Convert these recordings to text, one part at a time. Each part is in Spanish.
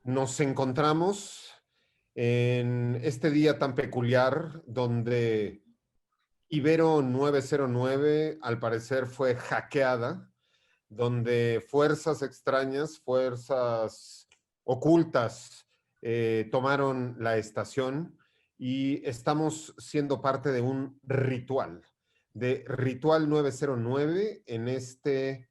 Nos encontramos en este día tan peculiar donde Ibero 909 al parecer fue hackeada, donde fuerzas extrañas, fuerzas ocultas tomaron la estación y estamos siendo parte de Ritual 909 en este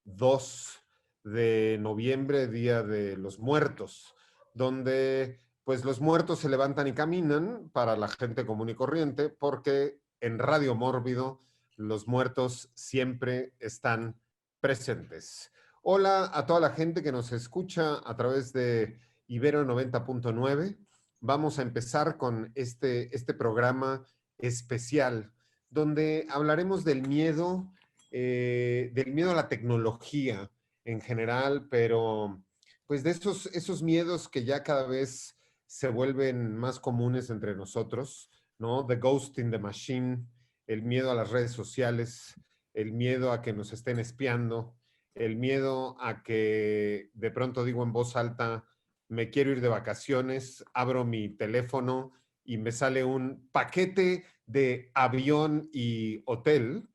2 de noviembre, Día de los Muertos, donde pues los muertos se levantan y caminan para la gente común y corriente, porque en Radio Mórbido los muertos siempre están presentes. Hola a toda la gente que nos escucha a través de Ibero 90.9. Vamos a empezar con este programa especial donde hablaremos del miedo a la tecnología en general, pero pues de esos miedos que ya cada vez se vuelven más comunes entre nosotros, ¿no? The ghost in the machine, el miedo a las redes sociales, el miedo a que nos estén espiando, el miedo a que de pronto digo en voz alta, me quiero ir de vacaciones, abro mi teléfono y me sale un paquete de avión y hotel.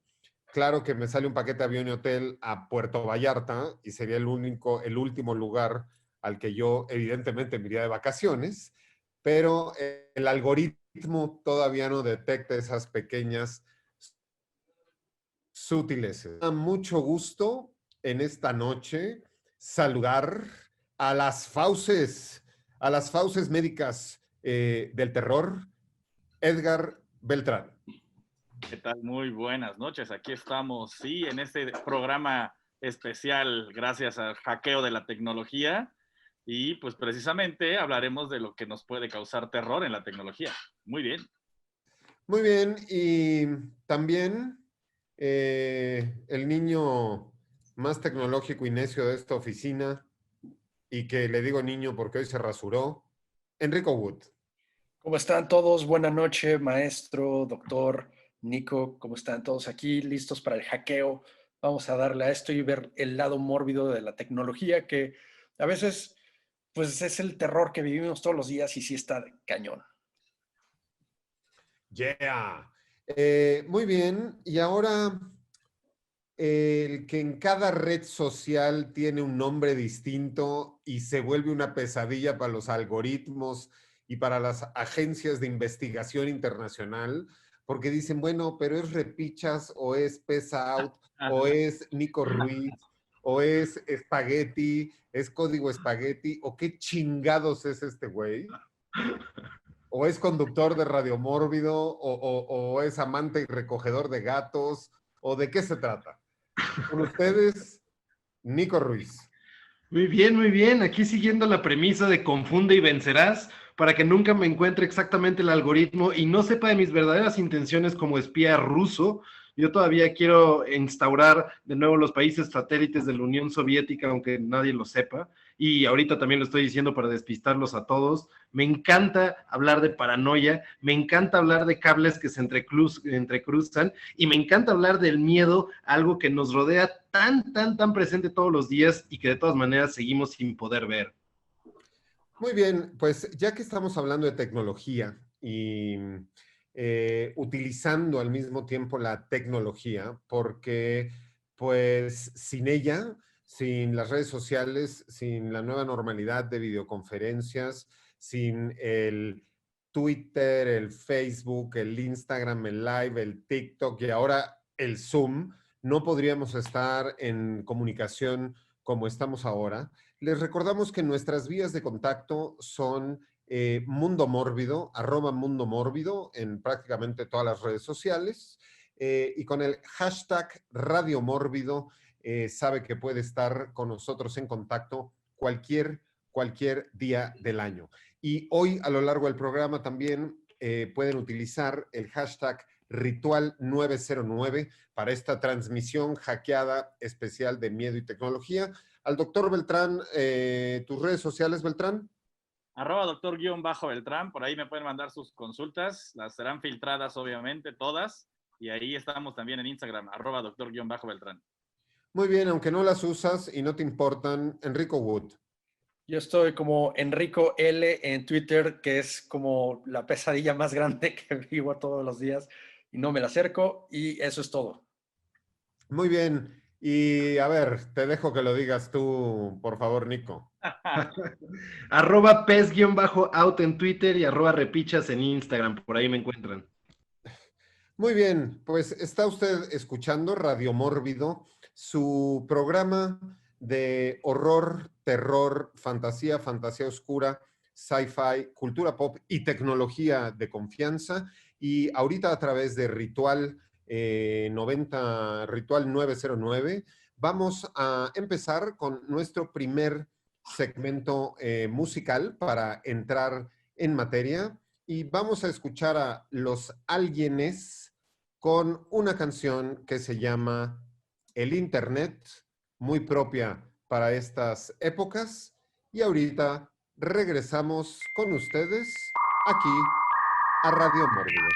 Claro que me sale un paquete de avión y hotel a Puerto Vallarta y sería el último lugar al que yo evidentemente me iría de vacaciones, pero el algoritmo todavía no detecta esas pequeñas sutileces. Da mucho gusto en esta noche saludar a las fauces médicas del terror, Edgar Beltrán. ¿Qué tal? Muy buenas noches. Aquí estamos, sí, en este programa especial gracias al hackeo de la tecnología y pues precisamente hablaremos de lo que nos puede causar terror en la tecnología. Muy bien. Muy bien, y también el niño más tecnológico y necio de esta oficina, y que le digo niño porque hoy se rasuró, Enrico Wood. ¿Cómo están todos? Buenas noches, maestro, doctor, Nico. ¿Cómo están todos aquí? ¿Listos para el hackeo? Vamos a darle a esto y ver el lado mórbido de la tecnología, que a veces, pues, es el terror que vivimos todos los días y sí está de cañón. Yeah. Muy bien, y ahora el que en cada red social tiene un nombre distinto y se vuelve una pesadilla para los algoritmos y para las agencias de investigación internacional, porque dicen, bueno, pero es Repichas o es Pesa Out o es Nico Ruiz o es Spaghetti, es Código Spaghetti, o qué chingados es este güey. O es conductor de Radio Mórbido, o es amante y recogedor de gatos, o de qué se trata. Con ustedes, Nico Ruiz. Muy bien, muy bien. Aquí siguiendo la premisa de confunde y vencerás, para que nunca me encuentre exactamente el algoritmo y no sepa de mis verdaderas intenciones como espía ruso. Yo todavía quiero instaurar de nuevo los países satélites de la Unión Soviética, aunque nadie lo sepa. Y ahorita también lo estoy diciendo para despistarlos a todos. Me encanta hablar de paranoia, me encanta hablar de cables que se entrecruzan y me encanta hablar del miedo, algo que nos rodea tan presente todos los días y que de todas maneras seguimos sin poder ver. Muy bien, pues ya que estamos hablando de tecnología y utilizando al mismo tiempo la tecnología, porque pues sin ella, sin las redes sociales, sin la nueva normalidad de videoconferencias, sin el Twitter, el Facebook, el Instagram, el Live, el TikTok y ahora el Zoom, no podríamos estar en comunicación como estamos ahora. Les recordamos que nuestras vías de contacto son Mundo Mórbido, @Mundo Mórbido en prácticamente todas las redes sociales, y con el hashtag Radio Mórbido sabe que puede estar con nosotros en contacto cualquier día del año. Y hoy a lo largo del programa también pueden utilizar el hashtag Ritual 909 para esta transmisión hackeada especial de miedo y tecnología, al doctor Beltrán, tus redes sociales, Beltrán. @doctor_Beltrán, por ahí me pueden mandar sus consultas, las serán filtradas obviamente todas, y ahí estamos también en Instagram, @doctor_Beltrán. Muy bien, aunque no las usas y no te importan, Enrico Wood. Yo estoy como Enrico L en Twitter, que es como la pesadilla más grande que vivo todos los días y no me la acerco, y eso es todo. Muy bien, y a ver, te dejo que lo digas tú, por favor, Nico. @pez_out en Twitter y @repichas en Instagram, por ahí me encuentran. Muy bien, pues está usted escuchando Radio Mórbido, su programa de horror, terror, fantasía, fantasía oscura, sci-fi, cultura pop y tecnología de confianza. Y ahorita a través de Ritual 909, vamos a empezar con nuestro primer segmento musical para entrar en materia. Y vamos a escuchar a Los Alguienes con una canción que se llama El Internet, muy propia para estas épocas. Y ahorita regresamos con ustedes aquí a Radio Mórbido.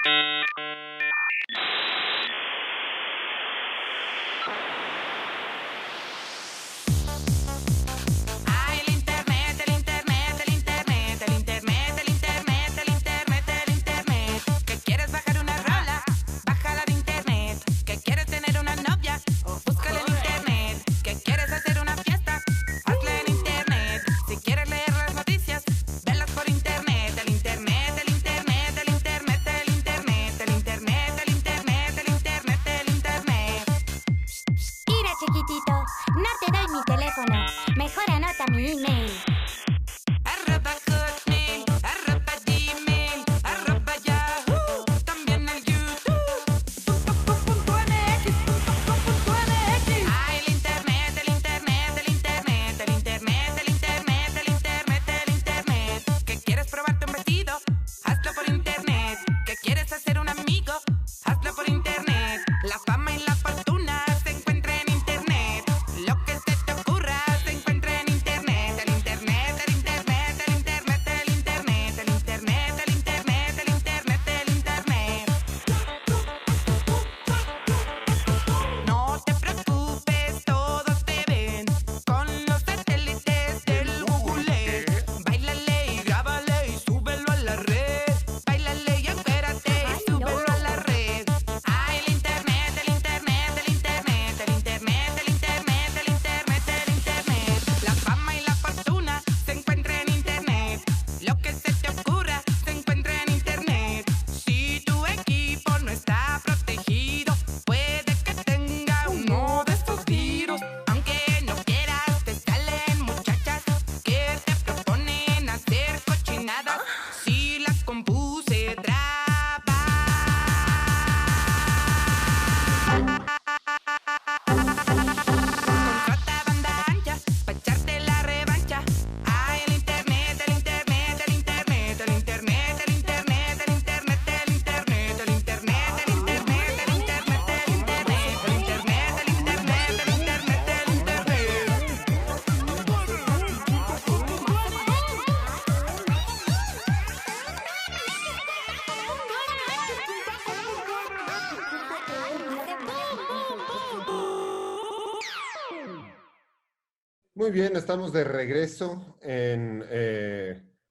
Muy bien, estamos de regreso en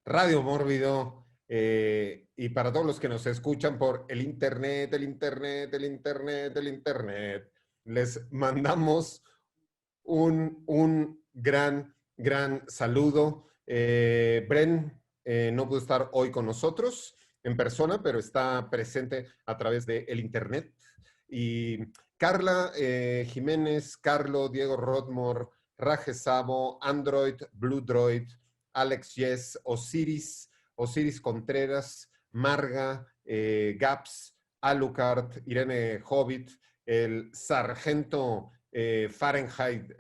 Radio Mórbido y para todos los que nos escuchan por el internet, les mandamos un gran saludo. Bren no pudo estar hoy con nosotros en persona, pero está presente a través de el internet. Y Carla Jiménez, Carlo, Diego Rodmore, Raje Sabo, Android, Blue Droid, Alex Yes, Osiris Contreras, Marga, Gaps, Alucard, Irene Hobbit, el sargento Fahrenheit,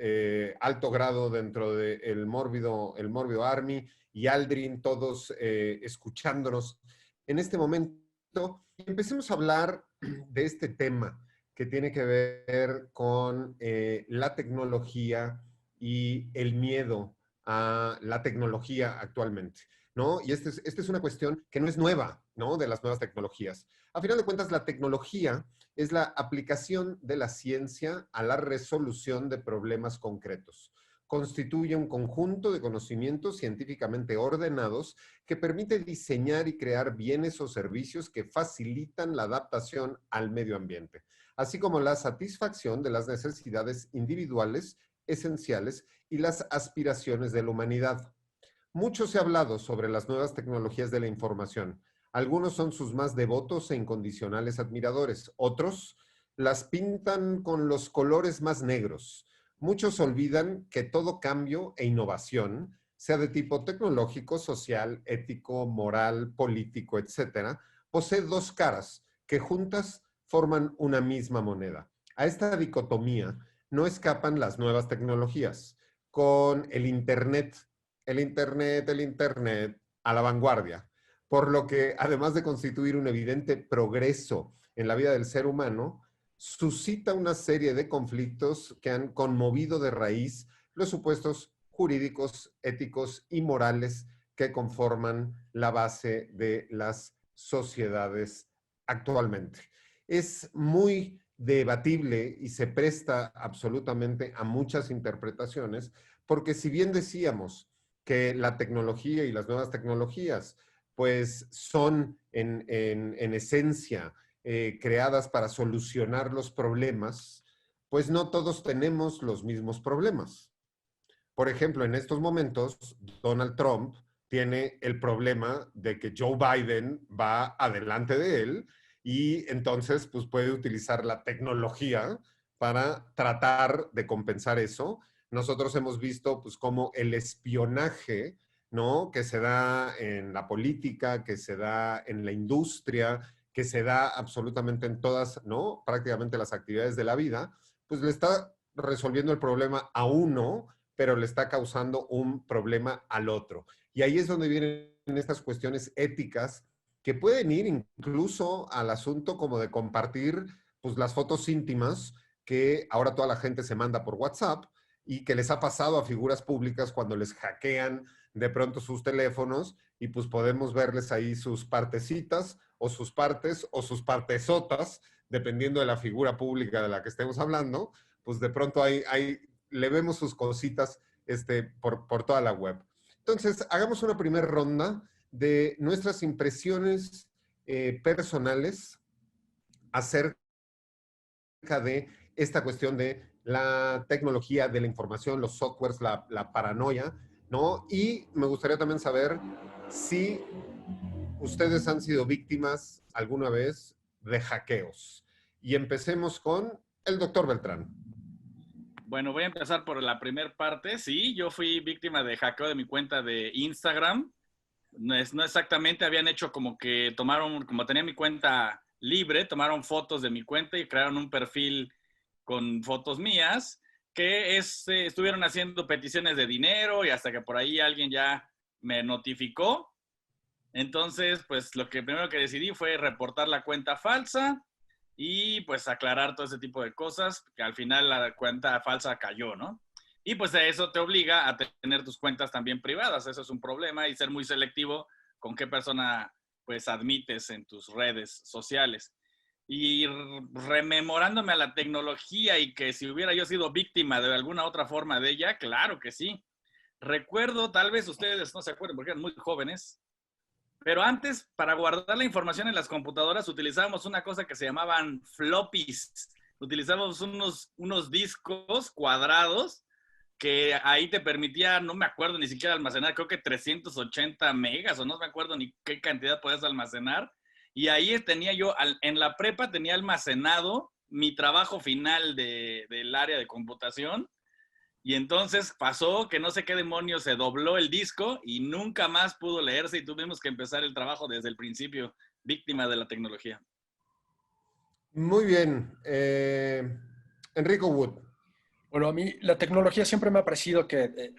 alto grado dentro del Mórbido Army, y Aldrin, todos escuchándonos en este momento. Empecemos a hablar de este tema que tiene que ver con la tecnología y el miedo a la tecnología actualmente, ¿no? Y esta es una cuestión que no es nueva, ¿no? De las nuevas tecnologías. A final de cuentas, la tecnología es la aplicación de la ciencia a la resolución de problemas concretos. Constituye un conjunto de conocimientos científicamente ordenados que permite diseñar y crear bienes o servicios que facilitan la adaptación al medio ambiente, así como la satisfacción de las necesidades individuales esenciales y las aspiraciones de la humanidad. Mucho se ha hablado sobre las nuevas tecnologías de la información. Algunos son sus más devotos e incondicionales admiradores. Otros las pintan con los colores más negros. Muchos olvidan que todo cambio e innovación, sea de tipo tecnológico, social, ético, moral, político, etc., posee dos caras que juntas forman una misma moneda. A esta dicotomía no escapan las nuevas tecnologías. Con el Internet a la vanguardia, por lo que, además de constituir un evidente progreso en la vida del ser humano, suscita una serie de conflictos que han conmovido de raíz los supuestos jurídicos, éticos y morales que conforman la base de las sociedades actualmente. Es muy debatible y se presta absolutamente a muchas interpretaciones, porque si bien decíamos que la tecnología y las nuevas tecnologías pues son en esencia creadas para solucionar los problemas, pues no todos tenemos los mismos problemas. Por ejemplo, en estos momentos, Donald Trump tiene el problema de que Joe Biden va adelante de él y entonces pues puede utilizar la tecnología para tratar de compensar eso. Nosotros hemos visto pues cómo el espionaje, ¿no?, que se da en la política, que se da en la industria, que se da absolutamente en todas, ¿no?, prácticamente las actividades de la vida, pues le está resolviendo el problema a uno, pero le está causando un problema al otro. Y ahí es donde vienen estas cuestiones éticas que pueden ir incluso al asunto como de compartir pues las fotos íntimas que ahora toda la gente se manda por WhatsApp y que les ha pasado a figuras públicas cuando les hackean de pronto sus teléfonos y pues podemos verles ahí sus partecitas o sus partes o sus partesotas, dependiendo de la figura pública de la que estemos hablando, pues de pronto le vemos sus cositas por toda la web. Entonces, hagamos una primera ronda de nuestras impresiones personales acerca de esta cuestión de la tecnología, de la información, los softwares, la paranoia, ¿no? Y me gustaría también saber si ustedes han sido víctimas alguna vez de hackeos. Y empecemos con el doctor Beltrán. Bueno, voy a empezar por la primera parte. Sí, yo fui víctima de hackeo de mi cuenta de Instagram. No exactamente, habían hecho como que como tenía mi cuenta libre, tomaron fotos de mi cuenta y crearon un perfil con fotos mías que estuvieron haciendo peticiones de dinero y hasta que por ahí alguien ya me notificó. Entonces, pues lo que primero que decidí fue reportar la cuenta falsa y pues aclarar todo ese tipo de cosas, que al final la cuenta falsa cayó, ¿no? Y pues eso te obliga a tener tus cuentas también privadas, eso es un problema, y ser muy selectivo con qué persona pues admites en tus redes sociales. Y rememorándome a la tecnología y que si hubiera yo sido víctima de alguna otra forma de ella, claro que sí. Recuerdo, tal vez ustedes no se acuerden porque eran muy jóvenes, pero antes, para guardar la información en las computadoras, utilizábamos una cosa que se llamaban floppies. Utilizábamos unos discos cuadrados que ahí te permitía, no me acuerdo ni siquiera almacenar, creo que 380 megas o no me acuerdo ni qué cantidad podías almacenar. Y ahí tenía yo, en la prepa tenía almacenado mi trabajo final del área de computación. Y entonces pasó que no sé qué demonios se dobló el disco y nunca más pudo leerse y tuvimos que empezar el trabajo desde el principio, víctima de la tecnología. Muy bien. Enrico Wood. Bueno, a mí la tecnología siempre me ha parecido que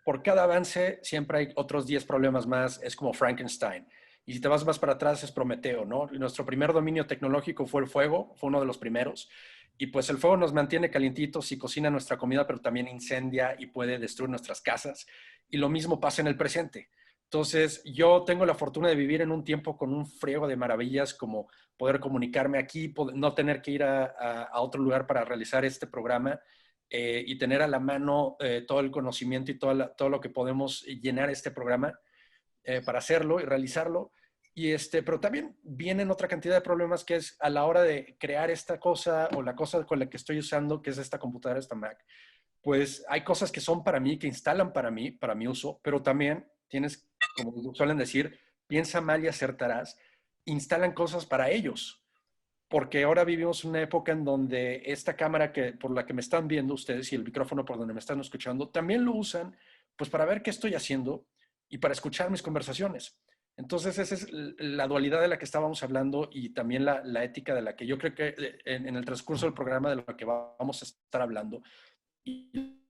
por cada avance siempre hay otros 10 problemas más. Es como Frankenstein. Y si te vas más para atrás es Prometeo, ¿no? Nuestro primer dominio tecnológico fue el fuego, fue uno de los primeros. Y pues el fuego nos mantiene calientitos y cocina nuestra comida, pero también incendia y puede destruir nuestras casas. Y lo mismo pasa en el presente. Entonces, yo tengo la fortuna de vivir en un tiempo con un friego de maravillas, como poder comunicarme aquí, no tener que ir a otro lugar para realizar este programa, y tener a la mano todo el conocimiento y todo lo que podemos llenar este programa para hacerlo y realizarlo. Pero también vienen otra cantidad de problemas, que es a la hora de crear esta cosa o la cosa con la que estoy usando, que es esta computadora, esta Mac. Pues hay cosas que son para mí, que instalan para mi uso, pero también tienes, como suelen decir, piensa mal y acertarás, instalan cosas para ellos. Porque ahora vivimos una época en donde esta cámara por la que me están viendo ustedes y el micrófono por donde me están escuchando, también lo usan pues para ver qué estoy haciendo y para escuchar mis conversaciones. Entonces, esa es la dualidad de la que estábamos hablando, y también la ética de la que yo creo que en el transcurso del programa de lo que vamos a estar hablando, y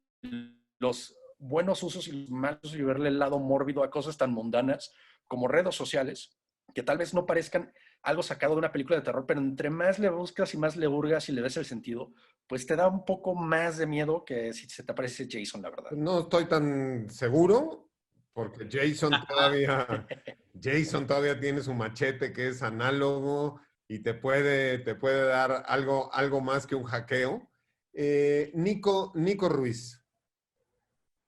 los buenos usos y los malos usos, y verle el lado mórbido a cosas tan mundanas como redes sociales, que tal vez no parezcan algo sacado de una película de terror, pero entre más le buscas y más le hurgas y le ves el sentido, pues te da un poco más de miedo que si se te aparece Jason, la verdad. No estoy tan seguro, porque Jason todavía tiene su machete que es análogo y te puede dar algo más que un hackeo. Nico Ruiz.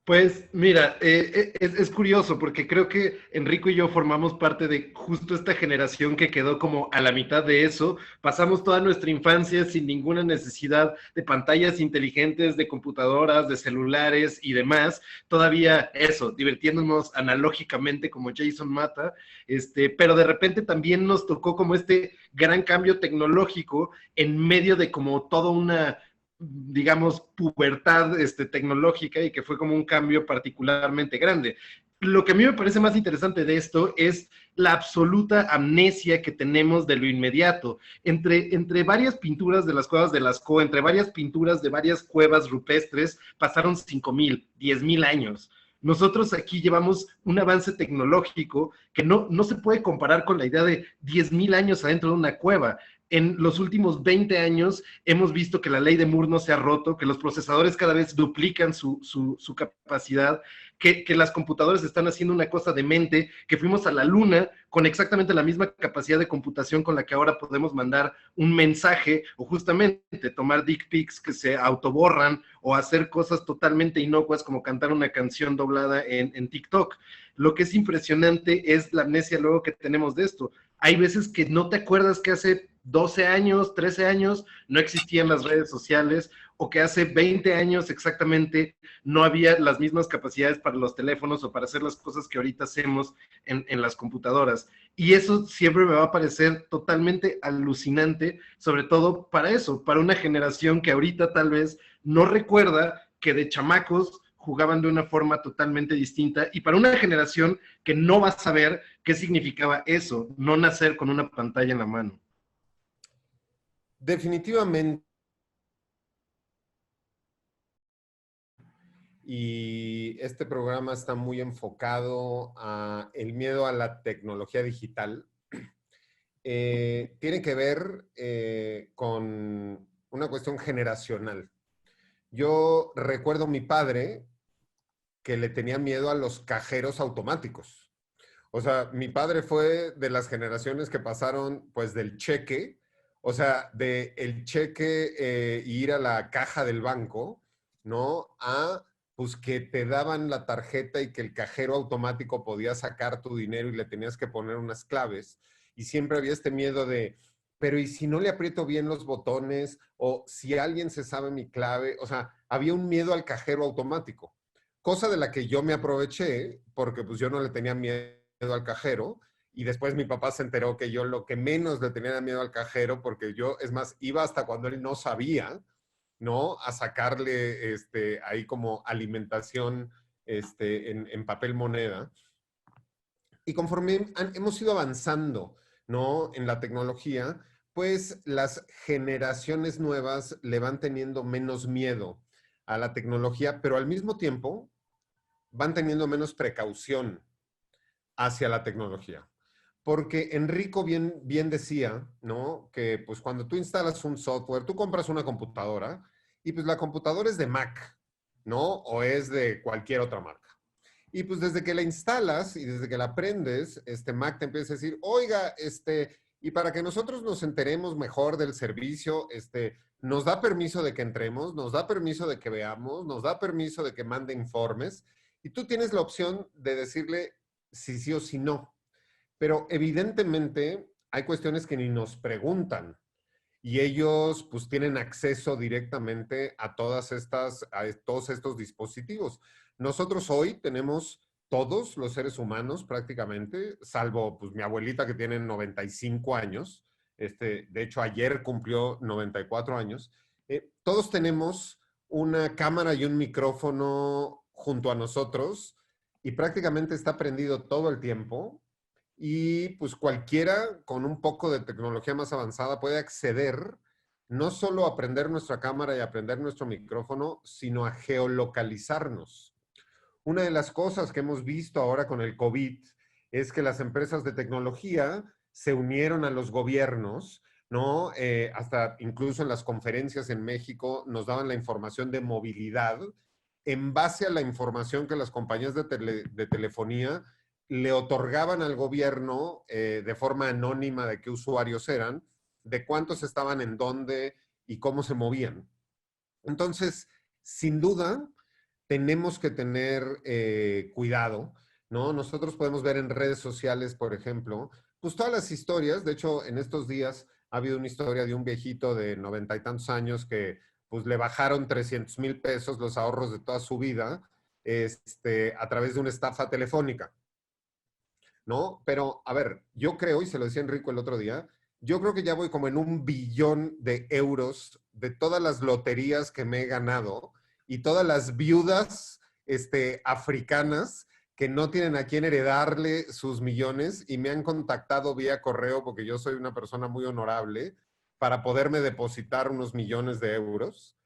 Pues mira, es curioso porque creo que Enrico y yo formamos parte de justo esta generación que quedó como a la mitad de eso. Pasamos toda nuestra infancia sin ninguna necesidad de pantallas inteligentes, de computadoras, de celulares y demás. Todavía eso, divirtiéndonos analógicamente como Jason Mata, pero de repente también nos tocó como este gran cambio tecnológico en medio de como toda una, digamos, pubertad tecnológica, y que fue como un cambio particularmente grande. Lo que a mí me parece más interesante de esto es la absoluta amnesia que tenemos de lo inmediato. Entre varias pinturas de las cuevas de Lascaux, entre varias pinturas de varias cuevas rupestres, pasaron 5,000, 10,000 años. Nosotros aquí llevamos un avance tecnológico que no se puede comparar con la idea de 10,000 años adentro de una cueva. En los últimos 20 años hemos visto que la ley de Moore no se ha roto, que los procesadores cada vez duplican su capacidad, que las computadoras están haciendo una cosa demente, que fuimos a la luna con exactamente la misma capacidad de computación con la que ahora podemos mandar un mensaje, o justamente tomar dick pics que se autoborran, o hacer cosas totalmente inocuas como cantar una canción doblada en TikTok. Lo que es impresionante es la amnesia luego que tenemos de esto. Hay veces que no te acuerdas que hace 12 años, 13 años no existían las redes sociales, o que hace 20 años exactamente no había las mismas capacidades para los teléfonos o para hacer las cosas que ahorita hacemos en las computadoras. Y eso siempre me va a parecer totalmente alucinante, sobre todo para eso, para una generación que ahorita tal vez no recuerda que de chamacos jugaban de una forma totalmente distinta, y para una generación que no va a saber qué significaba eso, no nacer con una pantalla en la mano. Definitivamente. Y este programa está muy enfocado a el miedo a la tecnología digital. Tiene que ver con una cuestión generacional. Yo recuerdo a mi padre que le tenía miedo a los cajeros automáticos. O sea, mi padre fue de las generaciones que pasaron pues del cheque, o sea, de el cheque ir a la caja del banco, ¿no? A pues que te daban la tarjeta y que el cajero automático podía sacar tu dinero y le tenías que poner unas claves. Y siempre había este miedo de, pero ¿y si no le aprieto bien los botones? O si alguien se sabe mi clave. O sea, había un miedo al cajero automático. Cosa de la que yo me aproveché, porque pues yo no le tenía miedo al cajero, y después mi papá se enteró que yo lo que menos le tenía miedo al cajero, porque yo, es más, iba hasta cuando él no sabía, ¿no? A sacarle ahí como alimentación en papel moneda. Y conforme hemos ido avanzando, ¿no? En la tecnología, pues las generaciones nuevas le van teniendo menos miedo a la tecnología, pero al mismo tiempo van teniendo menos precaución hacia la tecnología. porque Enrico bien decía, ¿no? Que pues cuando tú instalas un software, tú compras una computadora y pues la computadora es de Mac, ¿no? O es de cualquier otra marca. Y pues desde que la instalas y desde que la aprendes, Mac te empieza a decir, oiga, y para que nosotros nos enteremos mejor del servicio, nos da permiso de que entremos, nos da permiso de que veamos, nos da permiso de que mande informes, y tú tienes la opción de decirle si sí o si no. Pero evidentemente hay cuestiones que ni nos preguntan y ellos pues tienen acceso directamente a todos estos dispositivos. Nosotros hoy tenemos todos los seres humanos prácticamente, salvo pues mi abuelita que tiene 95 años, de hecho ayer cumplió 94 años, todos tenemos una cámara y un micrófono junto a nosotros y prácticamente está prendido todo el tiempo y pues cualquiera con un poco de tecnología más avanzada puede acceder no solo a aprender nuestra cámara y aprender nuestro micrófono, sino a geolocalizarnos. Una de las cosas que hemos visto ahora con el COVID es que las empresas de tecnología se unieron a los gobiernos, ¿no? Hasta incluso en las conferencias en México nos daban la información de movilidad en base a la información que las compañías de telefonía le otorgaban al gobierno de forma anónima de qué usuarios eran, de cuántos estaban en dónde y cómo se movían. Entonces, sin duda, tenemos que tener cuidado, ¿no? Nosotros podemos ver en redes sociales, por ejemplo, pues todas las historias. De hecho, en estos días ha habido una historia de un viejito de 90 y tantos años que pues le bajaron 300,000 pesos los ahorros de toda su vida a través de una estafa telefónica, ¿no? Pero, a ver, yo creo, y se lo decía Enrico el otro día, yo creo que ya voy como en 1 billón de euros de todas las loterías que me he ganado y todas las viudas africanas que no tienen a quién heredarle sus millones y me han contactado vía correo porque yo soy una persona muy honorable para poderme depositar unos millones de euros.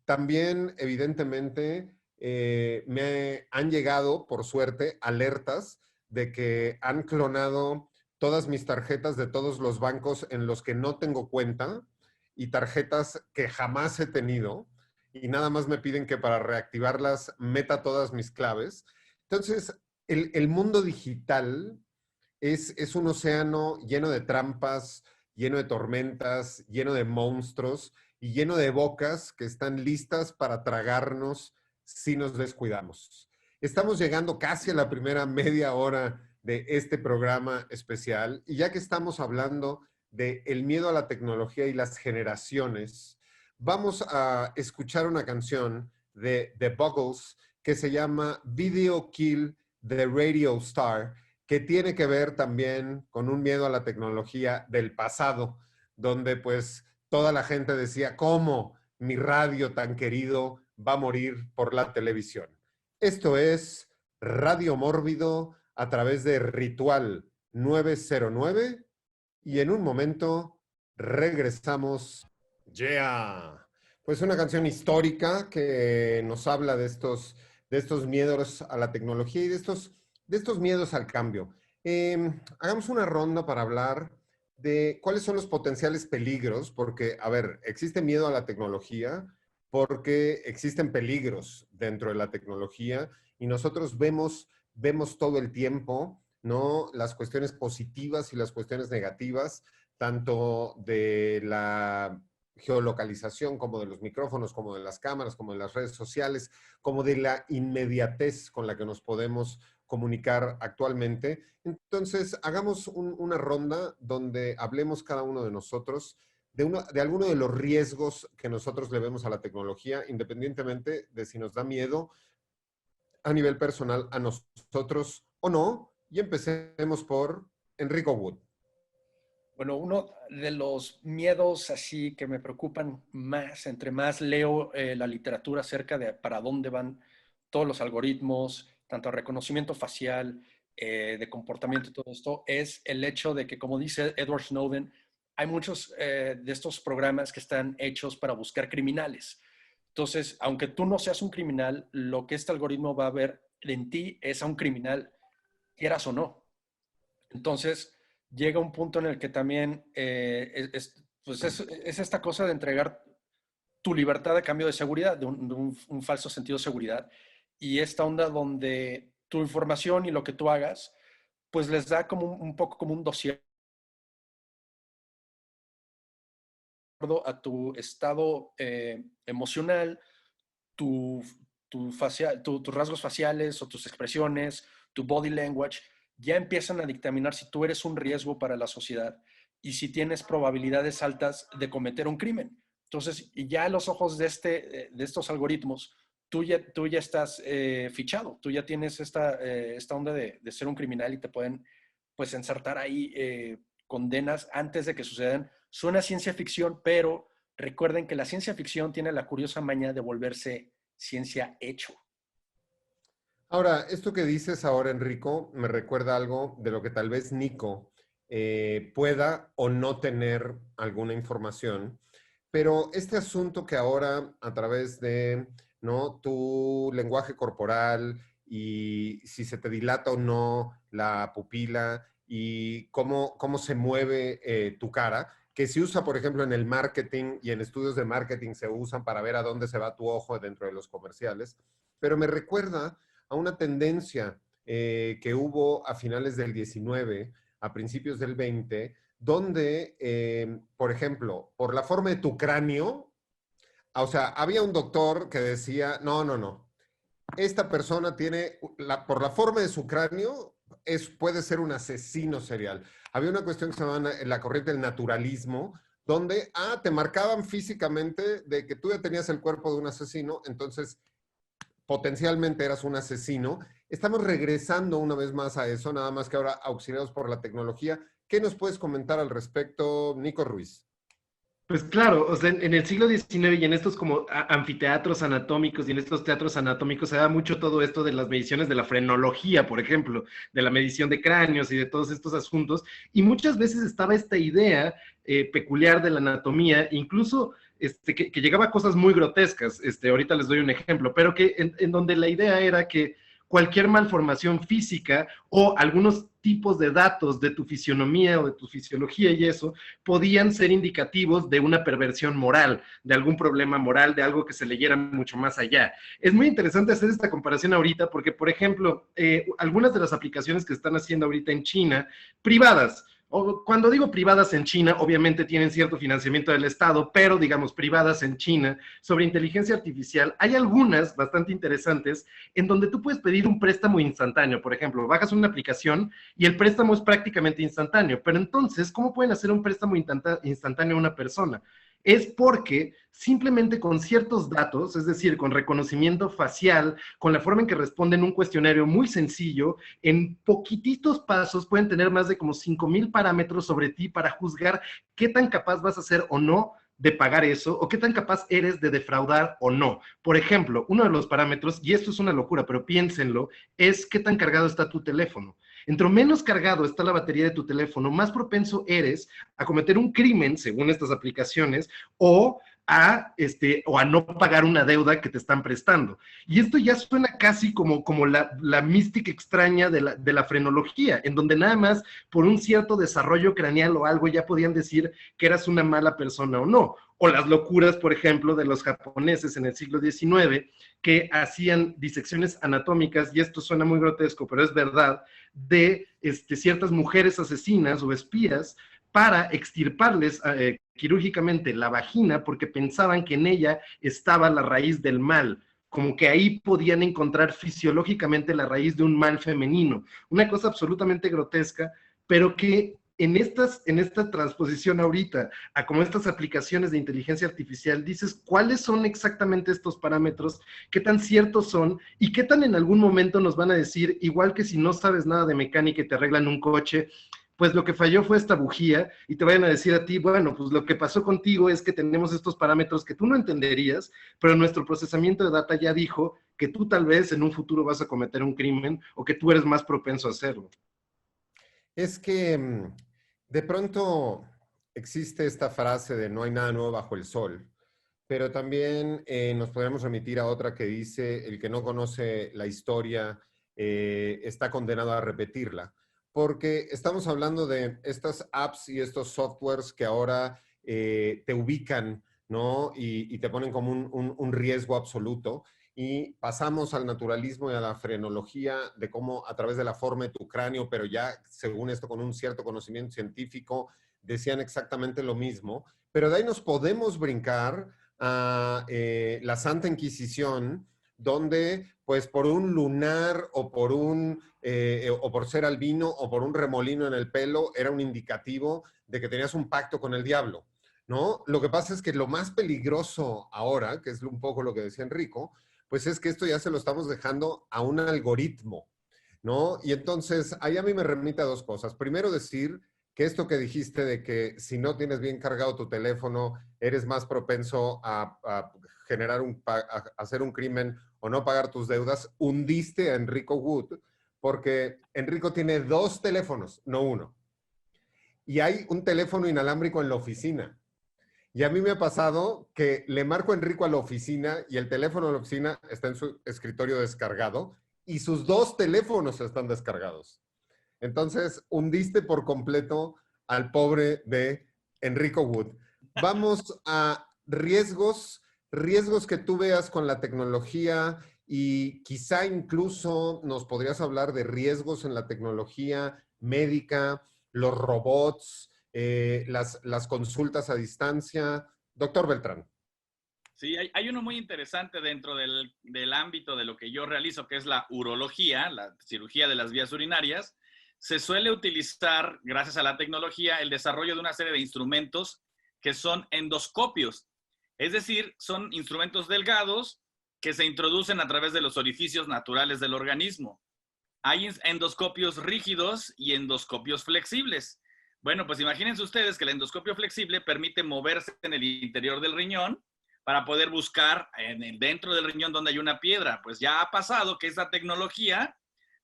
También, evidentemente, me han llegado, por suerte, alertas de que han clonado todas mis tarjetas de todos los bancos en los que no tengo cuenta y tarjetas que jamás he tenido y nada más me piden que para reactivarlas meta todas mis claves. Entonces, el mundo digital es un océano lleno de trampas, lleno de tormentas, lleno de monstruos y lleno de bocas que están listas para tragarnos si nos descuidamos. Estamos llegando casi a la primera media hora de este programa especial y ya que estamos hablando del miedo a la tecnología y las generaciones, vamos a escuchar una canción de The Buggles que se llama Video Kill the Radio Star, que tiene que ver también con un miedo a la tecnología del pasado, donde pues toda la gente decía, ¿cómo mi radio tan querido va a morir por la televisión? Esto es Radio Mórbido a través de Ritual 909 y en un momento regresamos. Yeah. Pues una canción histórica que nos habla de estos miedos a la tecnología y de estos miedos al cambio. Hagamos una ronda para hablar de cuáles son los potenciales peligros, porque, a ver, existe miedo a la tecnología porque existen peligros dentro de la tecnología y nosotros vemos todo el tiempo, ¿no? Las cuestiones positivas y las cuestiones negativas, tanto de la geolocalización, como de los micrófonos, como de las cámaras, como de las redes sociales, como de la inmediatez con la que nos podemos comunicar actualmente. Entonces, hagamos una ronda donde hablemos cada uno de nosotros de alguno de los riesgos que nosotros le vemos a la tecnología, independientemente de si nos da miedo a nivel personal a nosotros o no. Y empecemos por Enrico Wood. Bueno, uno de los miedos así que me preocupan más, entre más leo la literatura acerca de para dónde van todos los algoritmos, tanto reconocimiento facial, de comportamiento y todo esto, es el hecho de que, como dice Edward Snowden, hay muchos de estos programas que están hechos para buscar criminales. Entonces, aunque tú no seas un criminal, lo que este algoritmo va a ver en ti es a un criminal, quieras o no. Entonces, llega un punto en el que también pues es esta cosa de entregar tu libertad a cambio de seguridad, un falso sentido de seguridad. Y esta onda donde tu información y lo que tú hagas, pues les da como un poco como un dossier a tu estado emocional, tu, tus rasgos faciales o tus expresiones, tu body language, ya empiezan a dictaminar si tú eres un riesgo para la sociedad y si tienes probabilidades altas de cometer un crimen. Entonces, ya a los ojos de estos algoritmos, tú ya estás fichado, tú ya tienes esta onda de ser un criminal y te pueden pues ensartar ahí condenas antes de que sucedan. Suena ciencia ficción, pero recuerden que la ciencia ficción tiene la curiosa maña de volverse ciencia hecho. Ahora, esto que dices ahora, Enrico, me recuerda algo de lo que tal vez Nico pueda o no tener alguna información, pero este asunto que ahora a través de, ¿no?, tu lenguaje corporal y si se te dilata o no la pupila y cómo se mueve tu cara, que se usa, por ejemplo, en el marketing y en estudios de marketing se usan para ver a dónde se va tu ojo dentro de los comerciales, pero me recuerda a una tendencia que hubo a finales del 19, a principios del 20, donde, por ejemplo, por la forma de tu cráneo, o sea, había un doctor que decía, no, esta persona tiene, por la forma de su cráneo, puede ser un asesino serial. Había una cuestión que se llama la corriente del naturalismo, donde, te marcaban físicamente de que tú ya tenías el cuerpo de un asesino, entonces potencialmente eras un asesino. Estamos regresando una vez más a eso, nada más que ahora auxiliados por la tecnología. ¿Qué nos puedes comentar al respecto, Nico Ruiz? Pues claro, o sea, en el siglo XIX y en estos como anfiteatros anatómicos y en estos teatros anatómicos se da mucho todo esto de las mediciones de la frenología, por ejemplo, de la medición de cráneos y de todos estos asuntos, y muchas veces estaba esta idea peculiar de la anatomía, incluso que llegaba a cosas muy grotescas, ahorita les doy un ejemplo, pero que en donde la idea era que cualquier malformación física o algunos tipos de datos de tu fisionomía o de tu fisiología y eso podían ser indicativos de una perversión moral, de algún problema moral, de algo que se leyera mucho más allá. Es muy interesante hacer esta comparación ahorita porque, por ejemplo, algunas de las aplicaciones que están haciendo ahorita en China, privadas, cuando digo privadas en China, obviamente tienen cierto financiamiento del Estado, pero digamos privadas en China, sobre inteligencia artificial, hay algunas bastante interesantes en donde tú puedes pedir un préstamo instantáneo. Por ejemplo, bajas una aplicación y el préstamo es prácticamente instantáneo. Pero entonces, ¿cómo pueden hacer un préstamo instantáneo a una persona? Es porque simplemente con ciertos datos, es decir, con reconocimiento facial, con la forma en que responden un cuestionario muy sencillo, en poquititos pasos pueden tener más de como 5,000 parámetros sobre ti para juzgar qué tan capaz vas a ser o no de pagar eso, o qué tan capaz eres de defraudar o no. Por ejemplo, uno de los parámetros, y esto es una locura, pero piénsenlo, es qué tan cargado está tu teléfono. Entre menos cargado está la batería de tu teléfono, más propenso eres a cometer un crimen, según estas aplicaciones, o a no pagar una deuda que te están prestando. Y esto ya suena casi como la mística extraña de la frenología, en donde nada más por un cierto desarrollo craneal o algo ya podían decir que eras una mala persona o no. O las locuras, por ejemplo, de los japoneses en el siglo XIX, que hacían disecciones anatómicas, y esto suena muy grotesco, pero es verdad, de ciertas mujeres asesinas o espías para extirparles quirúrgicamente la vagina porque pensaban que en ella estaba la raíz del mal, como que ahí podían encontrar fisiológicamente la raíz de un mal femenino. Una cosa absolutamente grotesca, pero que en esta transposición ahorita a como estas aplicaciones de inteligencia artificial, dices cuáles son exactamente estos parámetros, qué tan ciertos son y qué tan en algún momento nos van a decir, igual que si no sabes nada de mecánica y te arreglan un coche, pues lo que falló fue esta bujía y te vayan a decir a ti, bueno, pues lo que pasó contigo es que tenemos estos parámetros que tú no entenderías, pero nuestro procesamiento de data ya dijo que tú tal vez en un futuro vas a cometer un crimen o que tú eres más propenso a hacerlo. Es que de pronto existe esta frase de no hay nada nuevo bajo el sol, pero también nos podemos remitir a otra que dice, el que no conoce la historia está condenado a repetirla. porque estamos hablando de estas apps y estos softwares que ahora te ubican, ¿no? Y te ponen como un riesgo absoluto. Y pasamos al naturalismo y a la frenología de cómo a través de la forma de tu cráneo, pero ya según esto con un cierto conocimiento científico, decían exactamente lo mismo. Pero de ahí nos podemos brincar a la Santa Inquisición, donde pues por un lunar o o por ser albino o por un remolino en el pelo era un indicativo de que tenías un pacto con el diablo, ¿no? Lo que pasa es que lo más peligroso ahora, que es un poco lo que decía Enrico, pues es que esto ya se lo estamos dejando a un algoritmo, ¿no? Y entonces, ahí a mí me remite a dos cosas. Primero, decir que esto que dijiste de que si no tienes bien cargado tu teléfono, eres más propenso a generar a hacer un crimen o no pagar tus deudas, hundiste a Enrico Wood, porque Enrico tiene 2 teléfonos, no uno. Y hay un teléfono inalámbrico en la oficina. Y a mí me ha pasado que le marco a Enrico a la oficina y el teléfono de la oficina está en su escritorio descargado y sus 2 teléfonos están descargados. Entonces, hundiste por completo al pobre de Enrico Wood. Vamos a riesgos que tú veas con la tecnología y quizá incluso nos podrías hablar de riesgos en la tecnología médica, los robots, las consultas a distancia. Doctor Beltrán. Sí, hay uno muy interesante dentro del ámbito de lo que yo realizo, que es la urología, la cirugía de las vías urinarias. Se suele utilizar, gracias a la tecnología, el desarrollo de una serie de instrumentos que son endoscopios. Es decir, son instrumentos delgados que se introducen a través de los orificios naturales del organismo. Hay endoscopios rígidos y endoscopios flexibles. Bueno, pues imagínense ustedes que el endoscopio flexible permite moverse en el interior del riñón para poder buscar dentro del riñón donde hay una piedra. Pues ya ha pasado que esa tecnología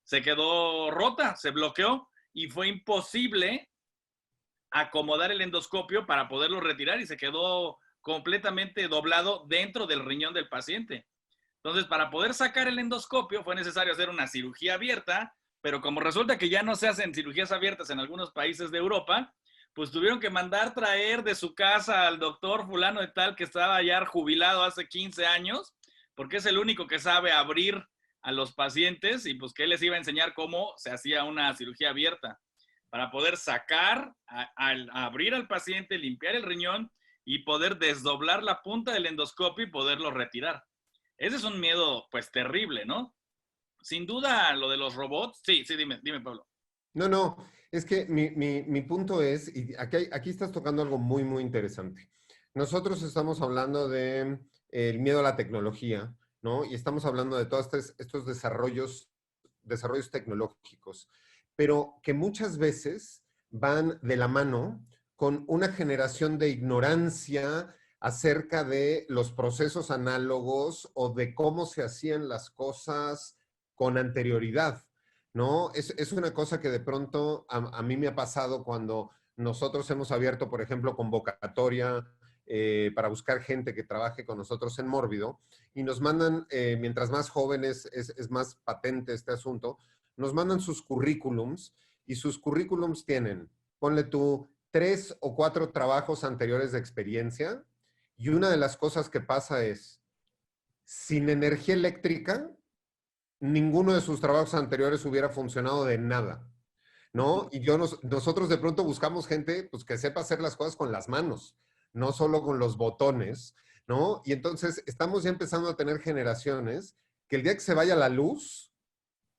se quedó rota, se bloqueó y fue imposible acomodar el endoscopio para poderlo retirar y se quedó completamente doblado dentro del riñón del paciente. Entonces, para poder sacar el endoscopio fue necesario hacer una cirugía abierta, pero como resulta que ya no se hacen cirugías abiertas en algunos países de Europa, pues tuvieron que mandar traer de su casa al doctor fulano de tal que estaba ya jubilado hace 15 años, porque es el único que sabe abrir a los pacientes y pues que él les iba a enseñar cómo se hacía una cirugía abierta para poder sacar, abrir al paciente, limpiar el riñón y poder desdoblar la punta del endoscopio y poderlo retirar. Ese es un miedo, pues, terrible, ¿no? Sin duda, lo de los robots. Sí, dime, Pablo. No, es que mi punto es, y aquí estás tocando algo muy, muy interesante. Nosotros estamos hablando de el miedo a la tecnología, ¿no? Y estamos hablando de todos estos desarrollos tecnológicos, pero que muchas veces van de la mano con una generación de ignorancia acerca de los procesos análogos o de cómo se hacían las cosas con anterioridad, ¿no? Es una cosa que de pronto a mí me ha pasado cuando nosotros hemos abierto, por ejemplo, convocatoria para buscar gente que trabaje con nosotros en Mórbido y nos mandan, mientras más jóvenes es más patente este asunto, nos mandan sus currículums y sus currículums tienen, ponle tú, 3 o 4 trabajos anteriores de experiencia y una de las cosas que pasa es, sin energía eléctrica, ninguno de sus trabajos anteriores hubiera funcionado de nada, ¿no? Y nosotros de pronto buscamos gente pues, que sepa hacer las cosas con las manos, no solo con los botones, ¿no? Y entonces estamos ya empezando a tener generaciones que el día que se vaya la luz,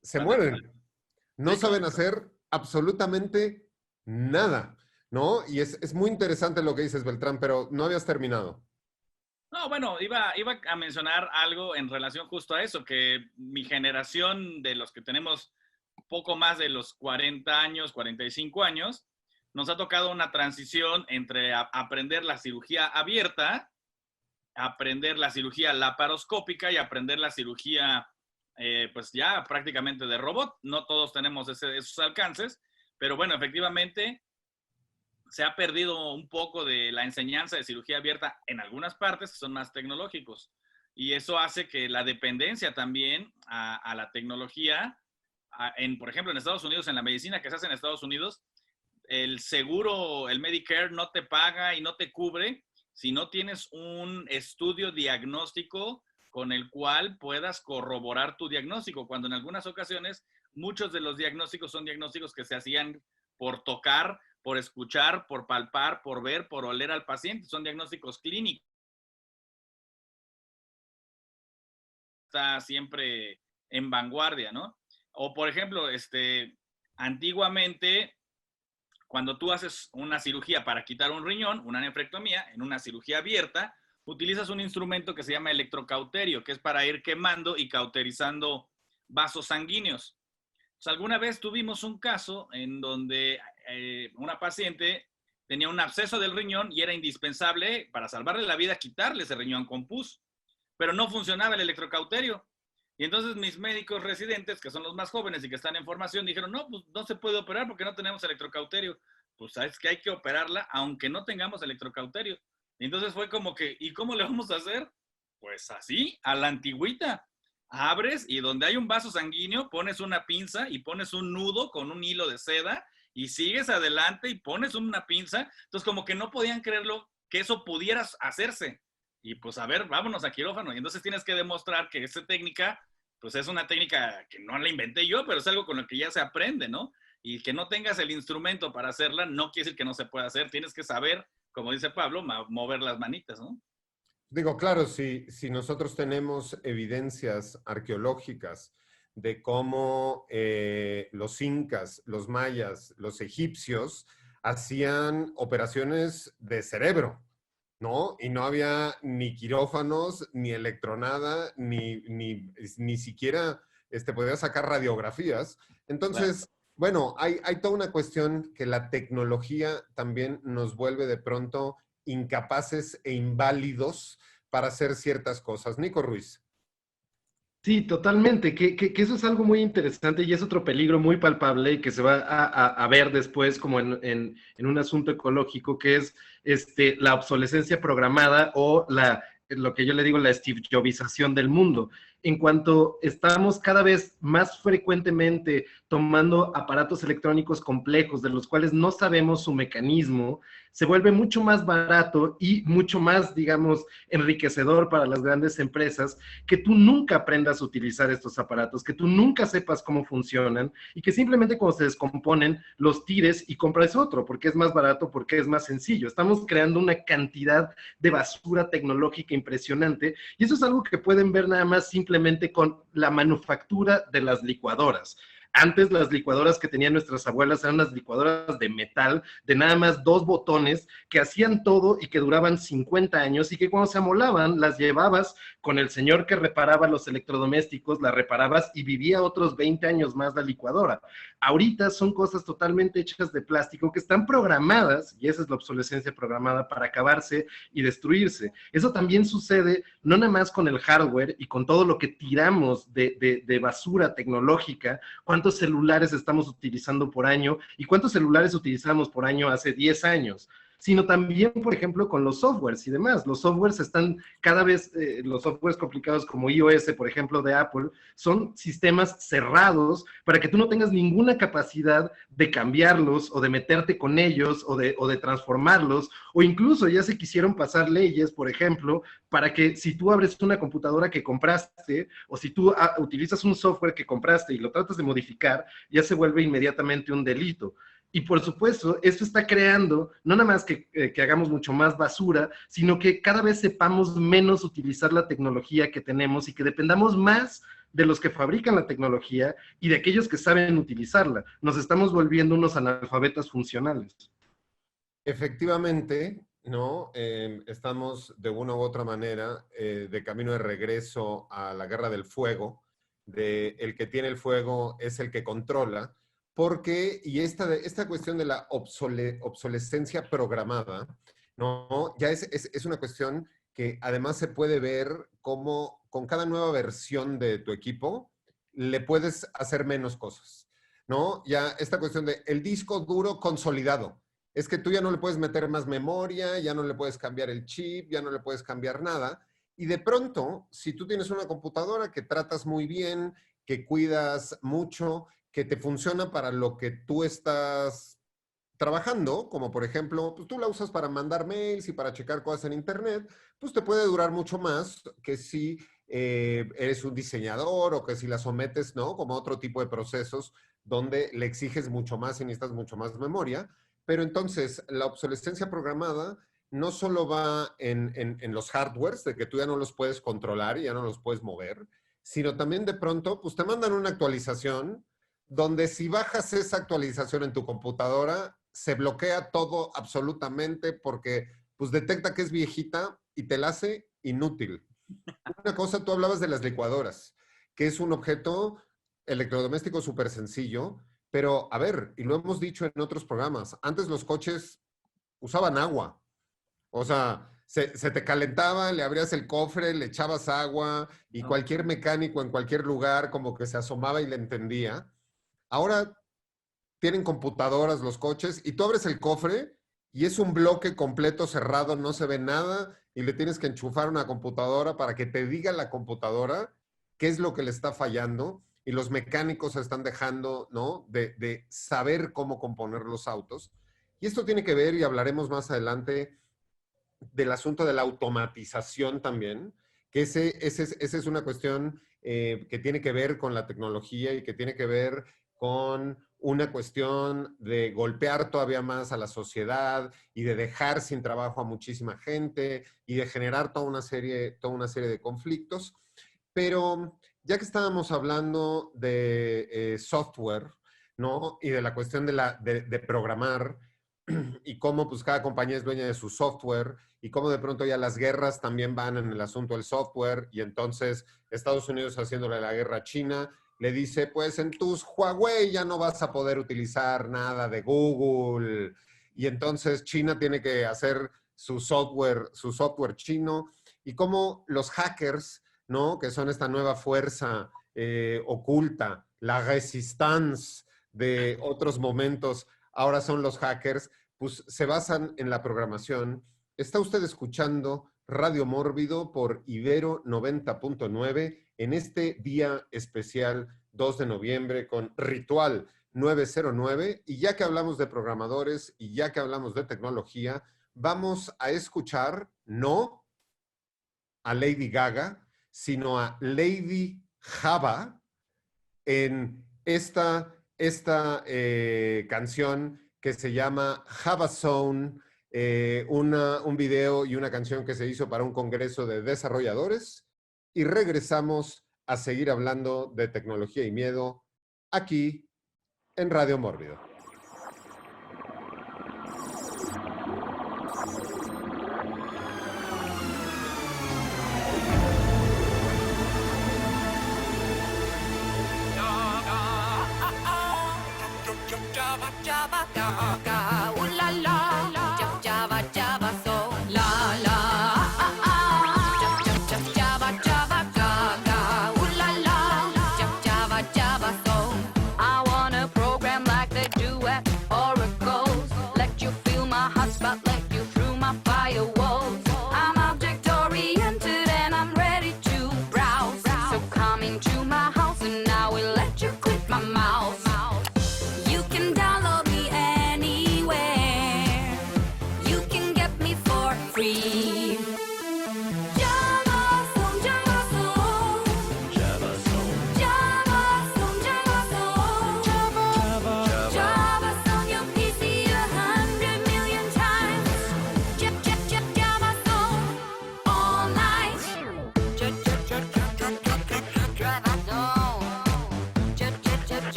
se mueren. No saben hacer absolutamente nada, ¿no? Y es muy interesante lo que dices, Beltrán, pero no habías terminado. No, bueno, iba a mencionar algo en relación justo a eso, que mi generación de los que tenemos poco más de los 40 años, 45 años, nos ha tocado una transición entre aprender la cirugía abierta, aprender la cirugía laparoscópica y aprender la cirugía, pues ya prácticamente de robot. No todos tenemos esos alcances, pero bueno, efectivamente se ha perdido un poco de la enseñanza de cirugía abierta en algunas partes que son más tecnológicos. Y eso hace que la dependencia también a la tecnología por ejemplo, en Estados Unidos, en la medicina que se hace en Estados Unidos, el seguro, el Medicare no te paga y no te cubre si no tienes un estudio diagnóstico con el cual puedas corroborar tu diagnóstico, cuando en algunas ocasiones muchos de los diagnósticos son diagnósticos que se hacían por tocar, por escuchar, por palpar, por ver, por oler al paciente, son diagnósticos clínicos. Está siempre en vanguardia, ¿no? O por ejemplo, antiguamente, cuando tú haces una cirugía para quitar un riñón, una nefrectomía, en una cirugía abierta, utilizas un instrumento que se llama electrocauterio, que es para ir quemando y cauterizando vasos sanguíneos. Pues, alguna vez tuvimos un caso en donde una paciente tenía un absceso del riñón y era indispensable, para salvarle la vida, quitarle ese riñón con pus, pero no funcionaba el electrocauterio. Y entonces mis médicos residentes, que son los más jóvenes y que están en formación, dijeron, no, pues no se puede operar porque no tenemos electrocauterio. Pues sabes que hay que operarla aunque no tengamos electrocauterio. Y entonces fue como que, ¿y cómo le vamos a hacer? Pues así, a la antigüita. Abres y donde hay un vaso sanguíneo pones una pinza y pones un nudo con un hilo de seda y sigues adelante y pones una pinza. Entonces como que no podían creerlo que eso pudiera hacerse. Y pues a ver, vámonos a quirófano. Y entonces tienes que demostrar que esa técnica, pues es una técnica que no la inventé yo, pero es algo con lo que ya se aprende, ¿no? Y que no tengas el instrumento para hacerla no quiere decir que no se pueda hacer. Tienes que saber, como dice Pablo, mover las manitas, ¿no? Digo, claro, si nosotros tenemos evidencias arqueológicas de cómo los incas, los mayas, los egipcios hacían operaciones de cerebro, ¿no? Y no había ni quirófanos, ni electronada, ni siquiera podía sacar radiografías. Entonces, claro, bueno, hay toda una cuestión que la tecnología también nos vuelve de pronto incapaces e inválidos para hacer ciertas cosas. Nico Ruiz. Sí, totalmente, que eso es algo muy interesante y es otro peligro muy palpable y que se va a ver después como en un asunto ecológico, que es la obsolescencia programada o lo que yo le digo la Steve Jobización del mundo. En cuanto estamos cada vez más frecuentemente tomando aparatos electrónicos complejos de los cuales no sabemos su mecanismo, se vuelve mucho más barato y mucho más, digamos, enriquecedor para las grandes empresas que tú nunca aprendas a utilizar estos aparatos, que tú nunca sepas cómo funcionan y que simplemente cuando se descomponen los tires y compras otro, porque es más barato, porque es más sencillo. Estamos creando una cantidad de basura tecnológica impresionante y eso es algo que pueden ver nada más simplemente con la manufactura de las licuadoras. Antes las licuadoras que tenían nuestras abuelas eran las licuadoras de metal, de nada más 2 botones, que hacían todo y que duraban 50 años y que cuando se amolaban las llevabas con el señor que reparaba los electrodomésticos, la reparabas y vivía otros 20 años más la licuadora. Ahorita son cosas totalmente hechas de plástico que están programadas, y esa es la obsolescencia programada, para acabarse y destruirse. Eso también sucede no nada más con el hardware y con todo lo que tiramos de basura tecnológica. ¿Cuántos celulares estamos utilizando por año y cuántos celulares utilizamos por año hace 10 años? Sino también, por ejemplo, con los softwares y demás. Los softwares están cada vez, los softwares complicados como iOS, por ejemplo, de Apple, son sistemas cerrados para que tú no tengas ninguna capacidad de cambiarlos o de meterte con ellos o de transformarlos, o incluso ya se quisieron pasar leyes, por ejemplo, para que si tú abres una computadora que compraste o si tú utilizas un software que compraste y lo tratas de modificar, ya se vuelve inmediatamente un delito. Y por supuesto, esto está creando, no nada más que hagamos mucho más basura, sino que cada vez sepamos menos utilizar la tecnología que tenemos y que dependamos más de los que fabrican la tecnología y de aquellos que saben utilizarla. Nos estamos volviendo unos analfabetas funcionales. Efectivamente, ¿no? Estamos de una u otra manera de camino de regreso a la guerra del fuego, de el que tiene el fuego es el que controla. Porque, y esta cuestión de la obsolescencia programada, ¿no? Ya es una cuestión que además se puede ver cómo con cada nueva versión de tu equipo le puedes hacer menos cosas, ¿no? Ya esta cuestión de el disco duro consolidado. Es que tú ya no le puedes meter más memoria, ya no le puedes cambiar el chip, ya no le puedes cambiar nada. Y de pronto, si tú tienes una computadora que tratas muy bien, que cuidas mucho, que te funciona para lo que tú estás trabajando, como por ejemplo, pues tú la usas para mandar mails y para checar cosas en internet, pues te puede durar mucho más que si eres un diseñador o que si la sometes, ¿no? Como otro tipo de procesos donde le exiges mucho más y necesitas mucho más memoria. Pero entonces, la obsolescencia programada no solo va en los hardwares, de que tú ya no los puedes controlar y ya no los puedes mover, sino también de pronto, pues te mandan una actualización donde si bajas esa actualización en tu computadora, se bloquea todo absolutamente porque pues detecta que es viejita y te la hace inútil. Una cosa, tú hablabas de las licuadoras, que es un objeto electrodoméstico súper sencillo, pero a ver, y lo hemos dicho en otros programas, antes los coches usaban agua. O sea, se te calentaba, le abrías el cofre, le echabas agua y cualquier mecánico en cualquier lugar como que se asomaba y le entendía. Ahora tienen computadoras los coches y tú abres el cofre y es un bloque completo cerrado, no se ve nada y le tienes que enchufar una computadora para que te diga la computadora qué es lo que le está fallando y los mecánicos se están dejando, ¿no? de saber cómo componer los autos. Y esto tiene que ver, y hablaremos más adelante, del asunto de la automatización también, que esa es una cuestión que tiene que ver con la tecnología y que tiene que ver con una cuestión de golpear todavía más a la sociedad y de dejar sin trabajo a muchísima gente y de generar toda una serie de conflictos. Pero ya que estábamos hablando de software, ¿no? Y de la cuestión de programar y cómo pues cada compañía es dueña de su software y cómo de pronto ya las guerras también van en el asunto del software y entonces Estados Unidos haciéndole la guerra a China le dice, pues en tus Huawei ya no vas a poder utilizar nada de Google. Y entonces China tiene que hacer su software chino. Y cómo los hackers, ¿no? Que son esta nueva fuerza oculta, la resistance de otros momentos, ahora son los hackers, pues se basan en la programación. Está usted escuchando Radio Mórbido por Ibero 90.9 en este día especial 2 de noviembre con Ritual 909. Y ya que hablamos de programadores y ya que hablamos de tecnología, vamos a escuchar no a Lady Gaga, sino a Lady Java en esta canción que se llama Java Zone, un video y una canción que se hizo para un congreso de desarrolladores. Y regresamos a seguir hablando de tecnología y miedo aquí en Radio Mórbido.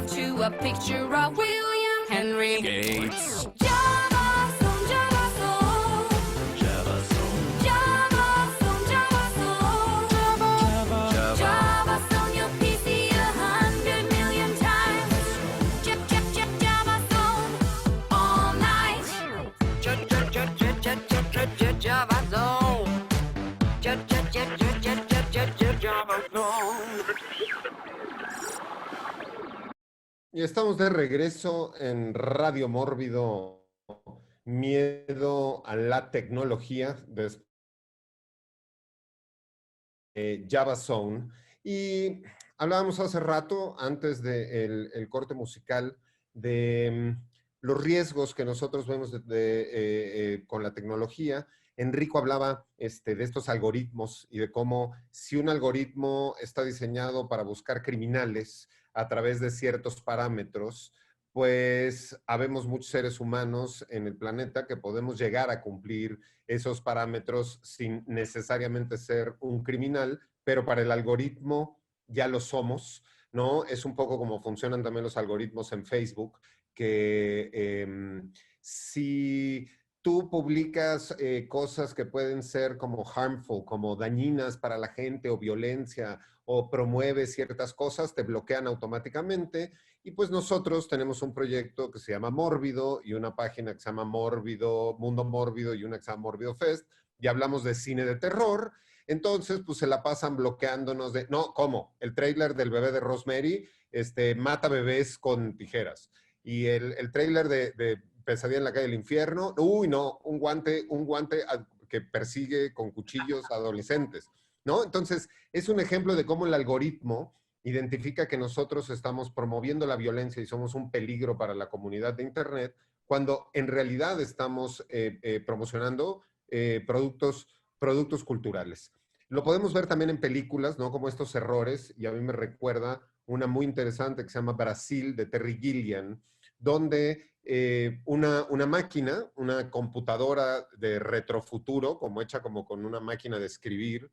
To a picture of William Henry Gates. Java, your PC 100 Y estamos de regreso en Radio Mórbido, miedo a la tecnología, de Java Zone. Y hablábamos hace rato, antes del el corte musical, de los riesgos que nosotros vemos con la tecnología. Enrico hablaba de estos algoritmos y de cómo si un algoritmo está diseñado para buscar criminales a través de ciertos parámetros, pues habemos muchos seres humanos en el planeta que podemos llegar a cumplir esos parámetros sin necesariamente ser un criminal, pero para el algoritmo ya lo somos, ¿no? Es un poco como funcionan también los algoritmos en Facebook, que si tú publicas cosas que pueden ser como harmful, como dañinas para la gente o violencia, o promueves ciertas cosas, te bloquean automáticamente. Y pues nosotros tenemos un proyecto que se llama Mórbido y una página que se llama Mórbido, Mundo Mórbido y una que se llama Mórbido Fest, y hablamos de cine de terror. Entonces, pues se la pasan bloqueándonos de, no, ¿cómo? El tráiler del bebé de Rosemary mata bebés con tijeras. Y el tráiler de Pesadilla en la calle del infierno, uy, no, un guante que persigue con cuchillos adolescentes, ¿no? Entonces, es un ejemplo de cómo el algoritmo identifica que nosotros estamos promoviendo la violencia y somos un peligro para la comunidad de Internet, cuando en realidad estamos promocionando productos culturales. Lo podemos ver también en películas, ¿no? Como estos errores, y a mí me recuerda una muy interesante que se llama Brasil, de Terry Gilliam, donde una máquina, una computadora de retrofuturo, como hecha como con una máquina de escribir,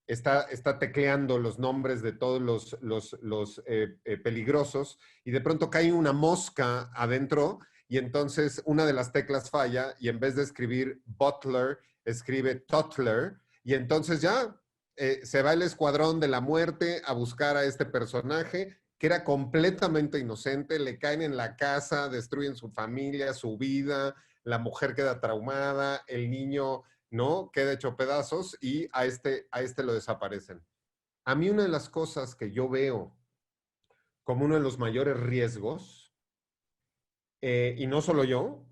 está tecleando los nombres de todos los peligrosos, y de pronto cae una mosca adentro, y entonces una de las teclas falla, y en vez de escribir Butler, escribe Toddler, y entonces ya se va el escuadrón de la muerte a buscar a este personaje que era completamente inocente, le caen en la casa, destruyen su familia, su vida, la mujer queda traumada, el niño, ¿no? Queda hecho pedazos y a este lo desaparecen. A mí una de las cosas que yo veo como uno de los mayores riesgos, y no solo yo,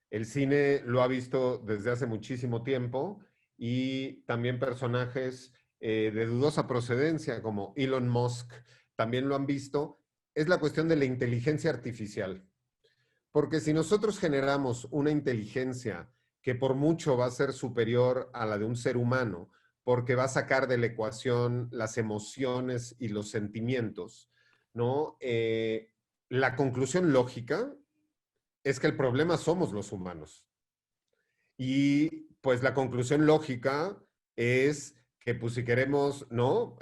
el cine lo ha visto desde hace muchísimo tiempo, y también personajes de dudosa procedencia como Elon Musk también lo han visto, es la cuestión de la inteligencia artificial. Porque si nosotros generamos una inteligencia que por mucho va a ser superior a la de un ser humano, porque va a sacar de la ecuación las emociones y los sentimientos, ¿no? La conclusión lógica es que el problema somos los humanos. Y pues la conclusión lógica es que pues si queremos, ¿no?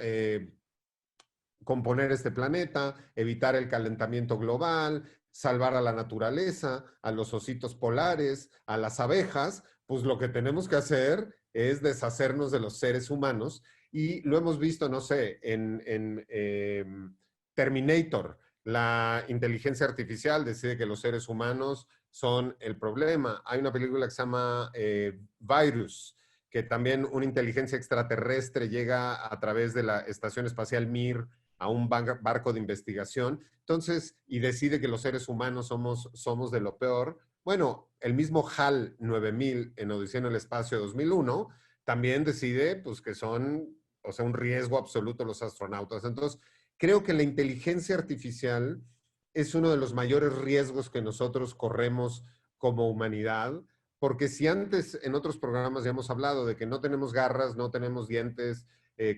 Componer este planeta, evitar el calentamiento global, salvar a la naturaleza, a los ositos polares, a las abejas, pues lo que tenemos que hacer es deshacernos de los seres humanos. Y lo hemos visto, no sé, en Terminator, la inteligencia artificial decide que los seres humanos son el problema. Hay una película que se llama Virus, que también una inteligencia extraterrestre llega a través de la Estación Espacial Mir a un barco de investigación, entonces, y decide que los seres humanos somos de lo peor. Bueno, el mismo HAL 9000 en Odisea en el Espacio 2001 también decide pues que son, o sea, un riesgo absoluto los astronautas. Entonces, creo que la inteligencia artificial es uno de los mayores riesgos que nosotros corremos como humanidad, porque si antes en otros programas ya hemos hablado de que no tenemos garras, no tenemos dientes,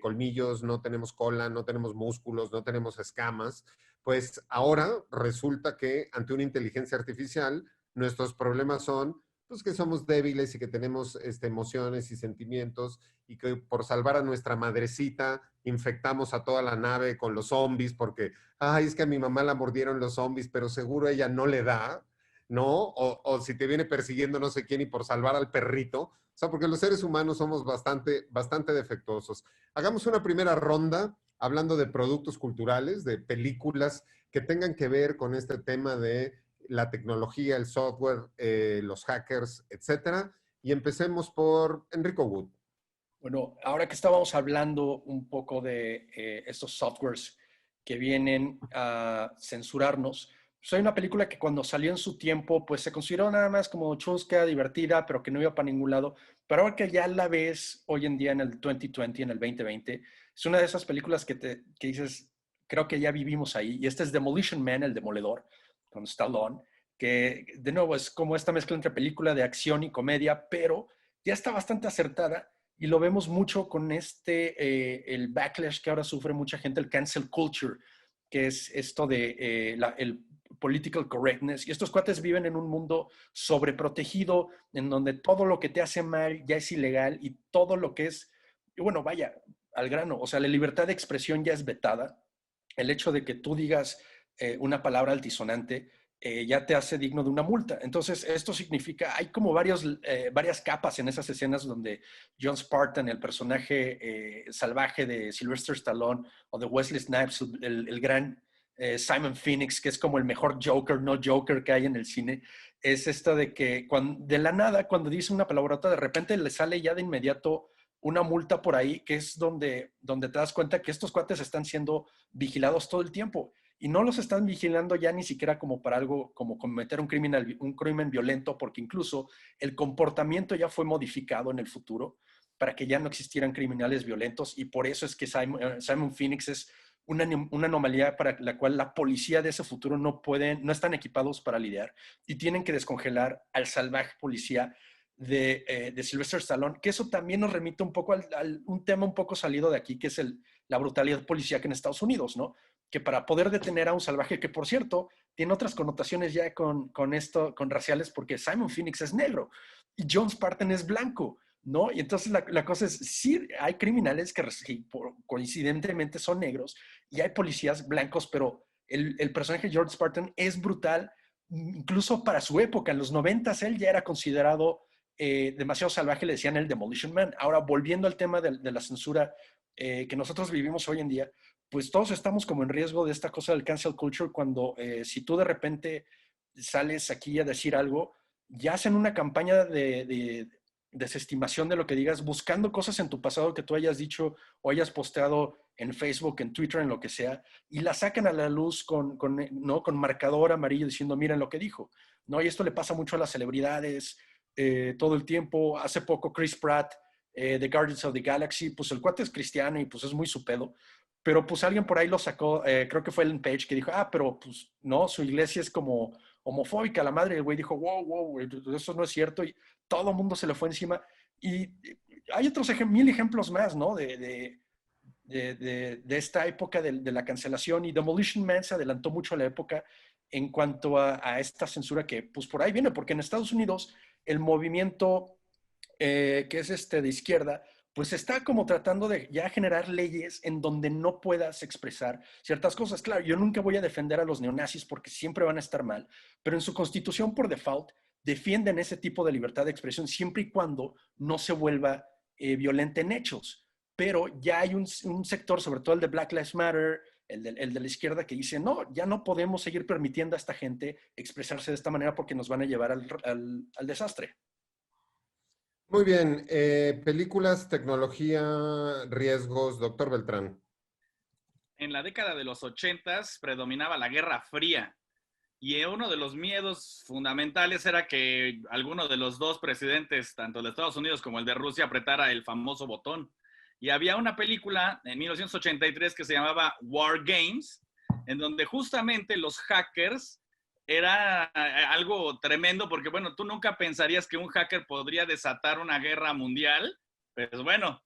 colmillos, no tenemos cola, no tenemos músculos, no tenemos escamas, pues ahora resulta que ante una inteligencia artificial nuestros problemas son pues que somos débiles y que tenemos emociones y sentimientos, y que por salvar a nuestra madrecita infectamos a toda la nave con los zombies porque, ay, es que a mi mamá la mordieron los zombies, pero seguro ella no le da, ¿no? O si te viene persiguiendo no sé quién y por salvar al perrito. O sea, porque los seres humanos somos bastante defectuosos. Hagamos una primera ronda hablando de productos culturales, de películas que tengan que ver con este tema de la tecnología, el software, los hackers, etcétera. Y empecemos por Enrico Wood. Bueno, ahora que estábamos hablando un poco de estos softwares que vienen a censurarnos. Pues hay una película que cuando salió en su tiempo, pues se consideró nada más como chusca, divertida, pero que no iba para ningún lado. Pero ahora que ya la ves hoy en día en el 2020, en el 2020, es una de esas películas que dices, creo que ya vivimos ahí. Y este es Demolition Man, el demoledor, con Stallone, que de nuevo es como esta mezcla entre película de acción y comedia, pero ya está bastante acertada y lo vemos mucho con el backlash que ahora sufre mucha gente, el cancel culture, que es esto de el political correctness. Y estos cuates viven en un mundo sobreprotegido, en donde todo lo que te hace mal ya es ilegal y todo lo que es, y bueno, vaya, al grano, o sea, la libertad de expresión ya es vetada. El hecho de que tú digas una palabra altisonante ya te hace digno de una multa. Entonces, esto significa, hay como varias capas en esas escenas donde John Spartan, el personaje salvaje de Sylvester Stallone o de Wesley Snipes, el gran Simon Phoenix, que es como el mejor Joker, no Joker que hay en el cine, es esto de que de la nada, cuando dice una palabrota, de repente le sale ya de inmediato una multa por ahí, que es donde te das cuenta que estos cuates están siendo vigilados todo el tiempo. Y no los están vigilando ya ni siquiera como para algo, como cometer un crimen violento, porque incluso el comportamiento ya fue modificado en el futuro para que ya no existieran criminales violentos. Y por eso es que Simon Phoenix es una anomalía para la cual la policía de ese futuro no están equipados para lidiar y tienen que descongelar al salvaje policía de Sylvester Stallone, que eso también nos remite un poco a un tema un poco salido de aquí, que es la brutalidad policíaca en Estados Unidos, ¿no? Que para poder detener a un salvaje, que por cierto, tiene otras connotaciones ya con raciales, porque Simon Phoenix es negro y John Spartan es blanco, ¿no? Y entonces la cosa es, sí, hay criminales que coincidentemente son negros y hay policías blancos, pero el personaje George Spartan es brutal, incluso para su época. En los 90s él ya era considerado demasiado salvaje, le decían el Demolition Man. Ahora, volviendo al tema de la censura que nosotros vivimos hoy en día, pues todos estamos como en riesgo de esta cosa del cancel culture cuando si tú de repente sales aquí a decir algo, ya hacen una campaña de desestimación de lo que digas, buscando cosas en tu pasado que tú hayas dicho o hayas posteado en Facebook, en Twitter, en lo que sea, y la sacan a la luz ¿no? con marcador amarillo diciendo, miren lo que dijo, ¿no? Y esto le pasa mucho a las celebridades todo el tiempo. Hace poco Chris Pratt, de Guardians of the Galaxy, pues el cuate es cristiano y pues es muy su pedo, pero pues alguien por ahí lo sacó, creo que fue Ellen Page, que dijo, pero pues no, su iglesia es como homofóbica, la madre. El güey dijo, wow, eso no es cierto, y todo el mundo se le fue encima. Y hay otros mil ejemplos más, ¿no? De esta época de la cancelación, y Demolition Man se adelantó mucho a la época en cuanto a esta censura que pues por ahí viene, porque en Estados Unidos el movimiento que es de izquierda, pues está como tratando de ya generar leyes en donde no puedas expresar ciertas cosas. Claro, yo nunca voy a defender a los neonazis porque siempre van a estar mal, pero en su constitución por default defienden ese tipo de libertad de expresión siempre y cuando no se vuelva violenta en hechos. Pero ya hay un sector, sobre todo el de Black Lives Matter, el de la izquierda, que dice, no, ya no podemos seguir permitiendo a esta gente expresarse de esta manera porque nos van a llevar al desastre. Muy bien. Películas, tecnología, riesgos, doctor Beltrán. En la década de los 80s predominaba la Guerra Fría. Y uno de los miedos fundamentales era que alguno de los dos presidentes, tanto el de Estados Unidos como el de Rusia, apretara el famoso botón. Y había una película en 1983 que se llamaba War Games, en donde justamente los hackers era algo tremendo, porque bueno, tú nunca pensarías que un hacker podría desatar una guerra mundial, pero bueno,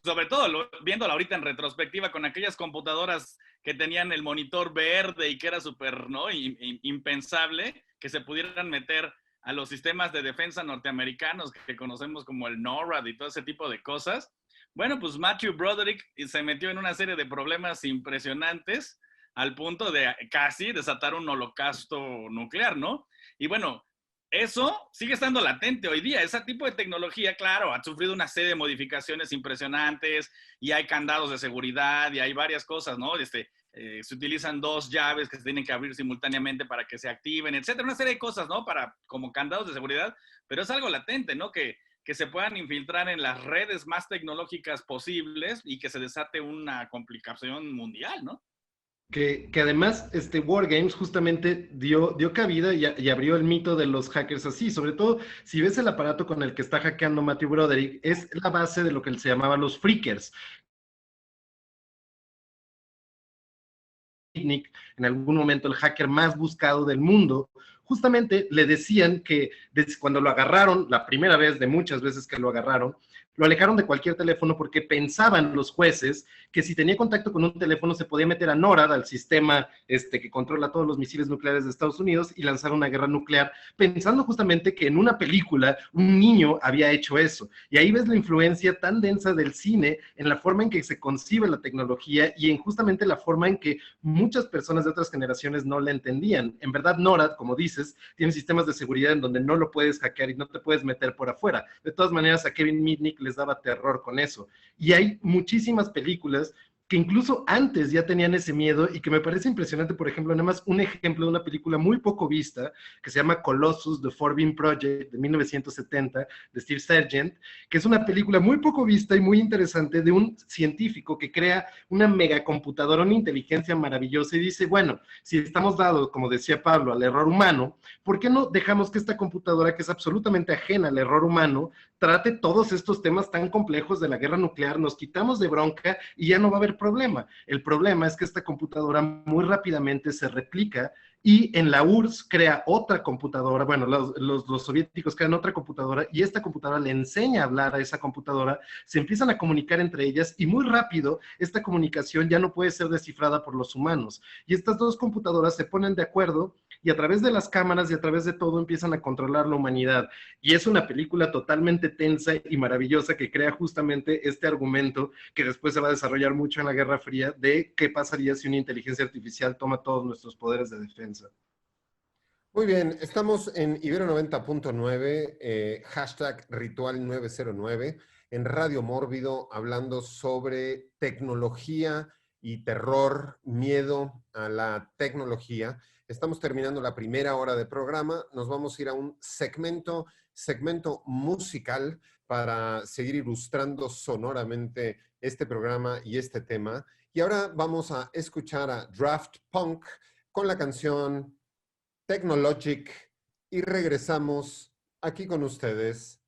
sobre todo viéndolo ahorita en retrospectiva con aquellas computadoras que tenían el monitor verde y que era súper, ¿no? Impensable que se pudieran meter a los sistemas de defensa norteamericanos que conocemos como el NORAD y todo ese tipo de cosas. Bueno, pues Matthew Broderick se metió en una serie de problemas impresionantes al punto de casi desatar un holocausto nuclear, ¿no? Y bueno, eso sigue estando latente hoy día. Ese tipo de tecnología, claro, ha sufrido una serie de modificaciones impresionantes y hay candados de seguridad y hay varias cosas, ¿no? Se utilizan 2 llaves que se tienen que abrir simultáneamente para que se activen, etcétera. Una serie de cosas, ¿no? Como candados de seguridad, pero es algo latente, ¿no? Que se puedan infiltrar en las redes más tecnológicas posibles y que se desate una complicación mundial, ¿no? Que además Wargames justamente dio cabida y abrió el mito de los hackers así. Sobre todo, si ves el aparato con el que está hackeando Matthew Broderick, es la base de lo que se llamaba los freakers. En algún momento el hacker más buscado del mundo, justamente le decían que cuando lo agarraron, la primera vez de muchas veces que lo agarraron, lo alejaron de cualquier teléfono porque pensaban los jueces que si tenía contacto con un teléfono se podía meter a NORAD, al sistema que controla todos los misiles nucleares de Estados Unidos, y lanzar una guerra nuclear, pensando justamente que en una película un niño había hecho eso. Y ahí ves la influencia tan densa del cine en la forma en que se concibe la tecnología y en justamente la forma en que muchas personas de otras generaciones no la entendían. En verdad, NORAD, como dices, tiene sistemas de seguridad en donde no lo puedes hackear y no te puedes meter por afuera. De todas maneras, a Kevin Mitnick les daba terror con eso. Y hay muchísimas películas que incluso antes ya tenían ese miedo y que me parece impresionante. Por ejemplo, nada más un ejemplo de una película muy poco vista que se llama Colossus, The Forbidden Project, de 1970, de Steve Sargent, que es una película muy poco vista y muy interesante de un científico que crea una megacomputadora, una inteligencia maravillosa, y dice, bueno, si estamos dados, como decía Pablo, al error humano, ¿por qué no dejamos que esta computadora, que es absolutamente ajena al error humano, trate todos estos temas tan complejos de la guerra nuclear? Nos quitamos de bronca y ya no va a haber problema. El problema es que esta computadora muy rápidamente se replica y en la URSS crea otra computadora. Bueno, los soviéticos crean otra computadora y esta computadora le enseña a hablar a esa computadora, se empiezan a comunicar entre ellas y muy rápido esta comunicación ya no puede ser descifrada por los humanos. Y estas dos computadoras se ponen de acuerdo y a través de las cámaras y a través de todo empiezan a controlar la humanidad. Y es una película totalmente tensa y maravillosa que crea justamente este argumento que después se va a desarrollar mucho en la Guerra Fría de qué pasaría si una inteligencia artificial toma todos nuestros poderes de defensa. Muy bien, estamos en Ibero 90.9, hashtag Ritual 909, en Radio Mórbido, hablando sobre tecnología y terror, miedo a la tecnología. Estamos terminando la primera hora de programa, nos vamos a ir a un segmento musical para seguir ilustrando sonoramente este programa y este tema. Y ahora vamos a escuchar a Daft Punk con la canción Technologic y regresamos aquí con ustedes.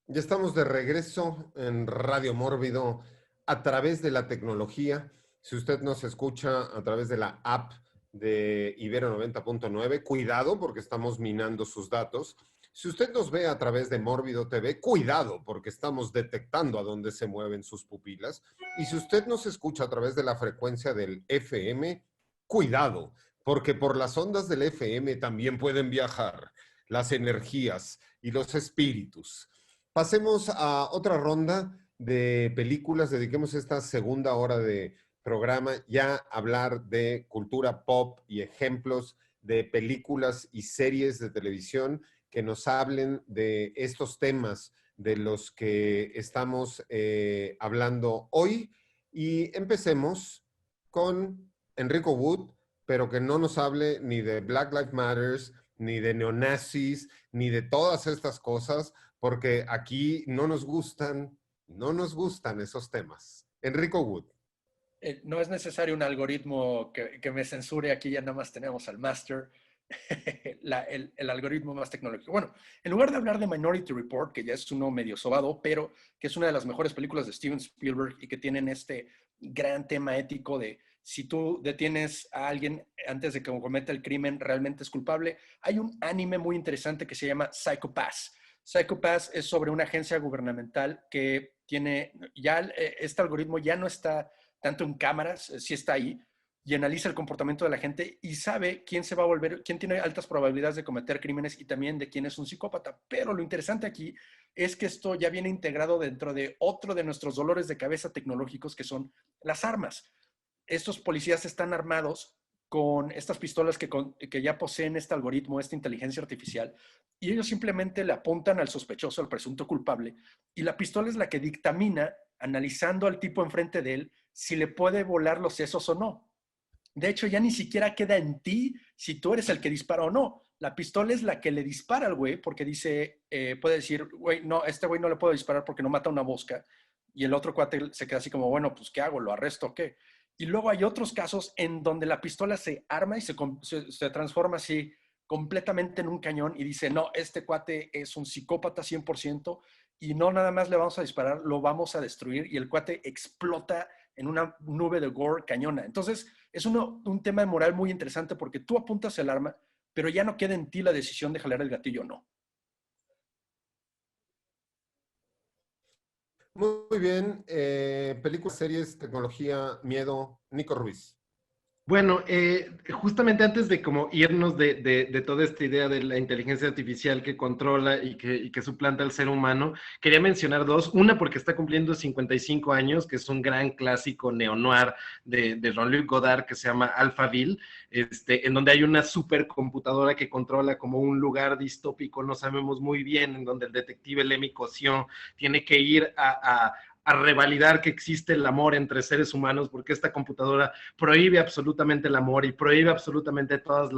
Ya estamos de regreso en Radio Mórbido a través de la tecnología. Si usted nos escucha a través de la app de Ibero 90.9, cuidado porque estamos minando sus datos. Si usted nos ve a través de Mórbido TV, cuidado porque estamos detectando a dónde se mueven sus pupilas. Y si usted nos escucha a través de la frecuencia del FM, cuidado, porque por las ondas del FM también pueden viajar las energías y los espíritus. Pasemos a otra ronda de películas, dediquemos esta segunda hora de programa ya a hablar de cultura pop y ejemplos de películas y series de televisión que nos hablen de estos temas de los que estamos hablando hoy. Y empecemos con Enrico Wood, pero que no nos hable ni de Black Lives Matter, ni de neonazis, ni de todas estas cosas, porque aquí no nos gustan esos temas. Enrico Wood. No es necesario un algoritmo que me censure, aquí ya nada más tenemos al máster, el algoritmo más tecnológico. Bueno, en lugar de hablar de Minority Report, que ya es uno medio sobado, pero que es una de las mejores películas de Steven Spielberg y que tienen este gran tema ético de si tú detienes a alguien antes de que cometa el crimen, realmente es culpable. Hay un anime muy interesante que se llama Psycho Pass. Psycho Pass es sobre una agencia gubernamental que tiene, ya este algoritmo ya no está tanto en cámaras, sí está ahí, y analiza el comportamiento de la gente y sabe quién se va a volver, quién tiene altas probabilidades de cometer crímenes y también de quién es un psicópata. Pero lo interesante aquí es que esto ya viene integrado dentro de otro de nuestros dolores de cabeza tecnológicos, que son las armas. Estos policías están armados con estas pistolas que ya poseen este algoritmo, esta inteligencia artificial, y ellos simplemente le apuntan al sospechoso, al presunto culpable, y la pistola es la que dictamina, analizando al tipo enfrente de él, si le puede volar los sesos o no. De hecho, ya ni siquiera queda en ti si tú eres el que dispara o no. La pistola es la que le dispara al güey, porque dice, puede decir, güey, no, este güey no le puedo disparar porque no mata una mosca, y el otro cuate se queda así como, bueno, pues ¿qué hago? ¿Lo arresto o qué? Y luego hay otros casos en donde la pistola se arma y se transforma así completamente en un cañón y dice, no, este cuate es un psicópata 100% y no nada más le vamos a disparar, lo vamos a destruir y el cuate explota en una nube de gore cañona. Entonces, es un tema de moral muy interesante porque tú apuntas el arma, pero ya no queda en ti la decisión de jalar el gatillo o no. Muy bien. Películas, series, tecnología, miedo. Nico Ruiz. Bueno, justamente antes de como irnos de toda esta idea de la inteligencia artificial que controla y que suplanta al ser humano, quería mencionar dos. Una porque está cumpliendo 55 años, que es un gran clásico neo-noir de Jean-Luc Godard que se llama Alphaville, en donde hay una supercomputadora que controla como un lugar distópico, no sabemos muy bien, en donde el detective Lemmy Caution tiene que ir a revalidar que existe el amor entre seres humanos, porque esta computadora prohíbe absolutamente el amor y prohíbe absolutamente todas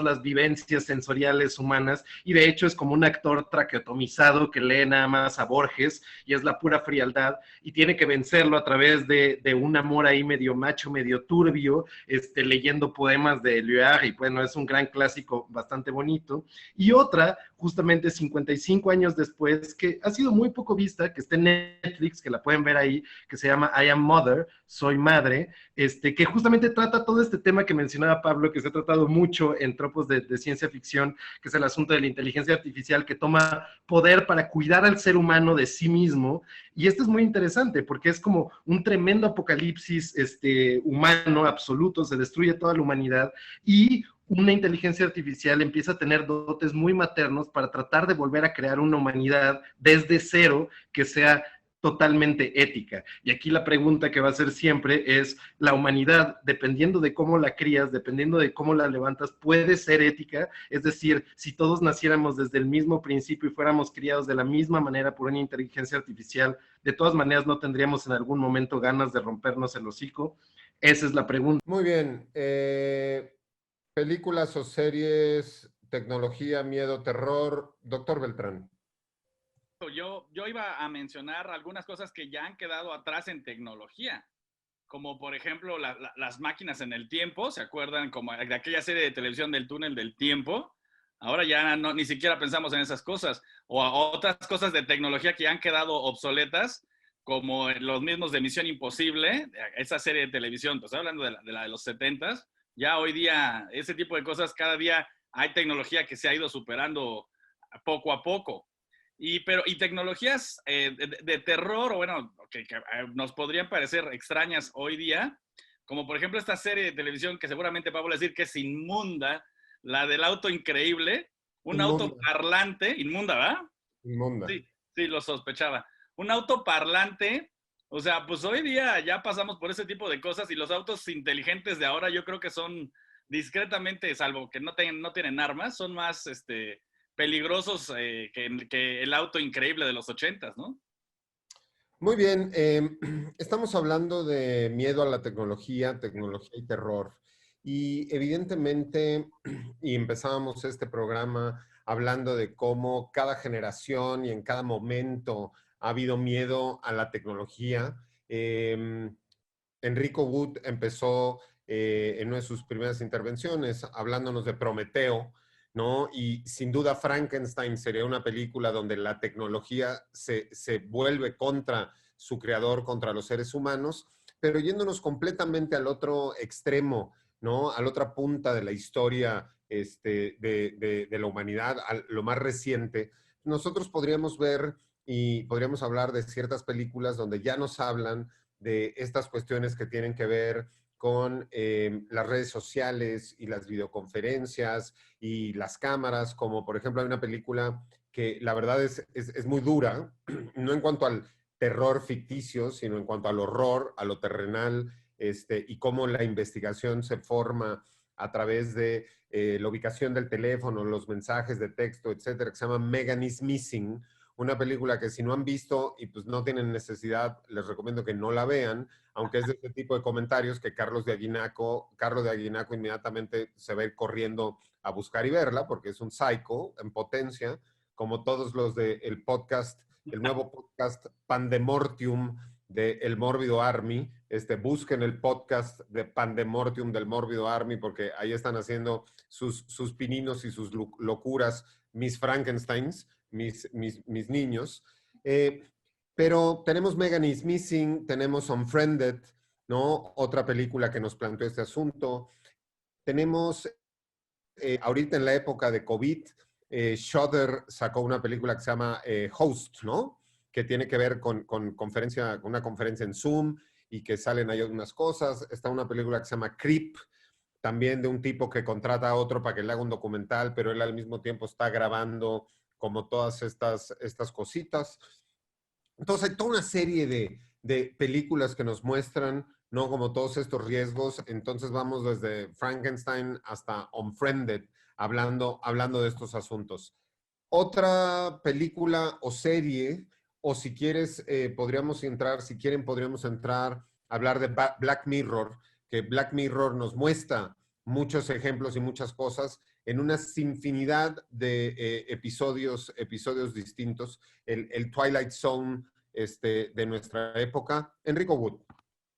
las vivencias sensoriales humanas, y de hecho es como un actor traqueotomizado que lee nada más a Borges, y es la pura frialdad, y tiene que vencerlo a través de un amor ahí medio macho, medio turbio, leyendo poemas de Éluard, y bueno, es un gran clásico bastante bonito. Y otra, justamente 55 años después, que ha sido muy poco vista, que está en Netflix, que la pueden ver ahí, que se llama I Am Mother, Soy Madre, que justamente trata todo este tema que mencionaba Pablo, que se ha tratado mucho en tropos de ciencia ficción, que es el asunto de la inteligencia artificial que toma poder para cuidar al ser humano de sí mismo. Y esto es muy interesante porque es como un tremendo apocalipsis humano absoluto, se destruye toda la humanidad y una inteligencia artificial empieza a tener dotes muy maternos para tratar de volver a crear una humanidad desde cero que sea totalmente ética. Y aquí la pregunta que va a ser siempre es, ¿la humanidad, dependiendo de cómo la crías, dependiendo de cómo la levantas, puede ser ética? Es decir, si todos naciéramos desde el mismo principio y fuéramos criados de la misma manera por una inteligencia artificial, de todas maneras no tendríamos en algún momento ganas de rompernos el hocico. Esa es la pregunta. Muy bien. Películas o series, tecnología, miedo, terror. Doctor Beltrán. Yo iba a mencionar algunas cosas que ya han quedado atrás en tecnología, como por ejemplo las máquinas en el tiempo, ¿se acuerdan? Como de aquella serie de televisión del túnel del tiempo. Ahora ya no, ni siquiera pensamos en esas cosas. O otras cosas de tecnología que ya han quedado obsoletas, como los mismos de Misión Imposible, esa serie de televisión, pues hablando de la de los 70s, ya hoy día ese tipo de cosas, cada día hay tecnología que se ha ido superando poco a poco. Y tecnologías de terror, o bueno, que nos podrían parecer extrañas hoy día, como por ejemplo esta serie de televisión que seguramente Pablo va a decir que es inmunda, la del auto increíble, un Inmunda. auto parlante, inmunda, ¿verdad? Inmunda. Sí, sí, lo sospechaba. Un auto parlante, o sea, pues hoy día ya pasamos por ese tipo de cosas y los autos inteligentes de ahora yo creo que son discretamente, salvo que no tienen armas, son más peligrosos que el auto increíble de los 80s, ¿no? Muy bien. Estamos hablando de miedo a la tecnología y terror. Y evidentemente, y empezábamos este programa hablando de cómo cada generación y en cada momento ha habido miedo a la tecnología. Enrico Wood empezó en una de sus primeras intervenciones hablándonos de Prometeo, ¿no? Y sin duda Frankenstein sería una película donde la tecnología se vuelve contra su creador, contra los seres humanos, pero yéndonos completamente al otro extremo, ¿no? A la otra punta de la historia de la humanidad, a lo más reciente, nosotros podríamos ver y podríamos hablar de ciertas películas donde ya nos hablan de estas cuestiones que tienen que ver con las redes sociales y las videoconferencias y las cámaras, como por ejemplo hay una película que la verdad es muy dura, no en cuanto al terror ficticio, sino en cuanto al horror, a lo terrenal, y cómo la investigación se forma a través de la ubicación del teléfono, los mensajes de texto, etcétera, que se llama Megan is Missing, una película que si no han visto y pues no tienen necesidad, les recomiendo que no la vean, aunque es de este tipo de comentarios que Carlos de Aguinaco inmediatamente se va a ir corriendo a buscar y verla, porque es un psycho en potencia, como todos los del podcast, el nuevo podcast Pandemortium de El Mórbido Army. Busquen el podcast de Pandemortium del Mórbido Army, porque ahí están haciendo sus pininos y sus locuras, mis Frankensteins, mis niños. Pero tenemos Megan is Missing, tenemos Unfriended, ¿no? Otra película que nos planteó este asunto. Tenemos, ahorita en la época de COVID, Shudder sacó una película que se llama Host, ¿no? Que tiene que ver con una conferencia en Zoom y que salen ahí unas cosas. Está una película que se llama Creep, también de un tipo que contrata a otro para que le haga un documental, pero él al mismo tiempo está grabando como todas estas cositas. Entonces hay toda una serie de películas que nos muestran, ¿no? Como todos estos riesgos. Entonces vamos desde Frankenstein hasta Unfriended, hablando de estos asuntos. Otra película o serie, o si quieres, podríamos entrar a hablar de Black Mirror, que Black Mirror nos muestra muchos ejemplos y muchas cosas en una infinidad de episodios distintos. El Twilight Zone de nuestra época. Enrico Wood.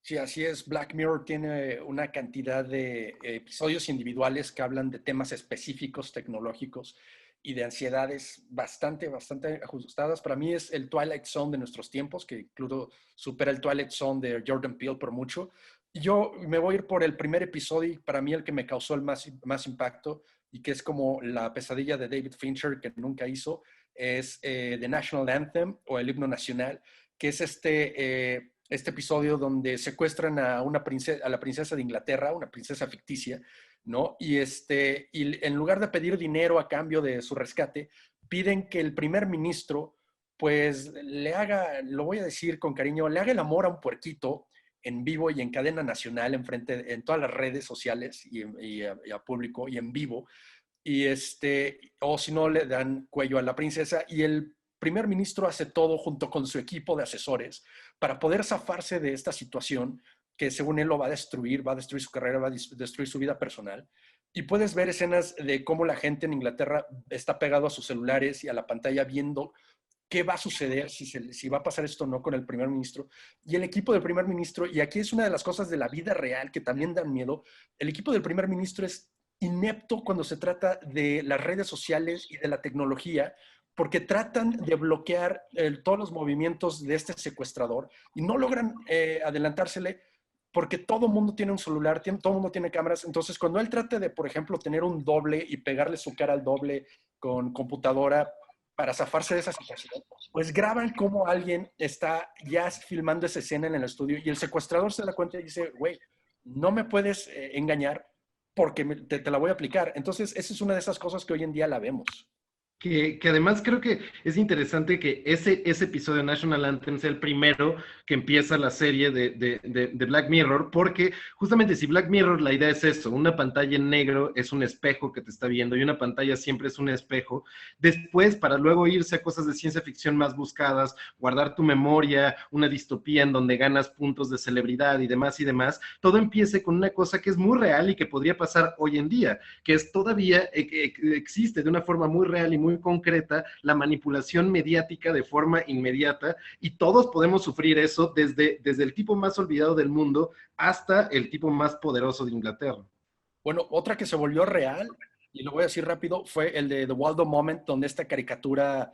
Sí, así es. Black Mirror tiene una cantidad de episodios individuales que hablan de temas específicos tecnológicos y de ansiedades bastante ajustadas. Para mí es el Twilight Zone de nuestros tiempos, que incluso supera el Twilight Zone de Jordan Peele por mucho. Yo me voy a ir por el primer episodio y para mí el que me causó el más impacto y que es como la pesadilla de David Fincher que nunca hizo, es The National Anthem o el himno nacional, que es este episodio donde secuestran a la princesa de Inglaterra, una princesa ficticia, ¿no? Y en lugar de pedir dinero a cambio de su rescate, piden que el primer ministro, pues, lo voy a decir con cariño, le haga el amor a un puerquito en vivo y en cadena nacional, en todas las redes sociales y a público y en vivo. O si no, le dan cuello a la princesa y el primer ministro hace todo junto con su equipo de asesores para poder zafarse de esta situación que según él lo va a destruir su carrera, va a destruir su vida personal. Y puedes ver escenas de cómo la gente en Inglaterra está pegado a sus celulares y a la pantalla viendo qué va a suceder, si va a pasar esto o no con el primer ministro. Y el equipo del primer ministro, y aquí es una de las cosas de la vida real que también dan miedo, el equipo del primer ministro es inepto cuando se trata de las redes sociales y de la tecnología, porque tratan de bloquear todos los movimientos de este secuestrador y no logran adelantársele porque todo el mundo tiene un celular, todo el mundo tiene cámaras. Entonces, cuando él trata de, por ejemplo, tener un doble y pegarle su cara al doble con computadora para zafarse de esa situación, pues graban cómo alguien está ya filmando esa escena en el estudio y el secuestrador se da cuenta y dice, güey, no me puedes engañar porque te la voy a aplicar. Entonces, esa es una de esas cosas que hoy en día la vemos. Que además creo que es interesante que ese episodio de National Anthem sea el primero que empieza la serie de Black Mirror, porque justamente si Black Mirror la idea es eso, una pantalla en negro es un espejo que te está viendo y una pantalla siempre es un espejo, después para luego irse a cosas de ciencia ficción más buscadas, guardar tu memoria, una distopía en donde ganas puntos de celebridad y demás, todo empiece con una cosa que es muy real y que podría pasar hoy en día, que es todavía existe de una forma muy real y muy concreta la manipulación mediática de forma inmediata y todos podemos sufrir eso desde el tipo más olvidado del mundo hasta el tipo más poderoso de Inglaterra. Bueno, otra que se volvió real, y lo voy a decir rápido, fue el de The Waldo Moment, donde esta caricatura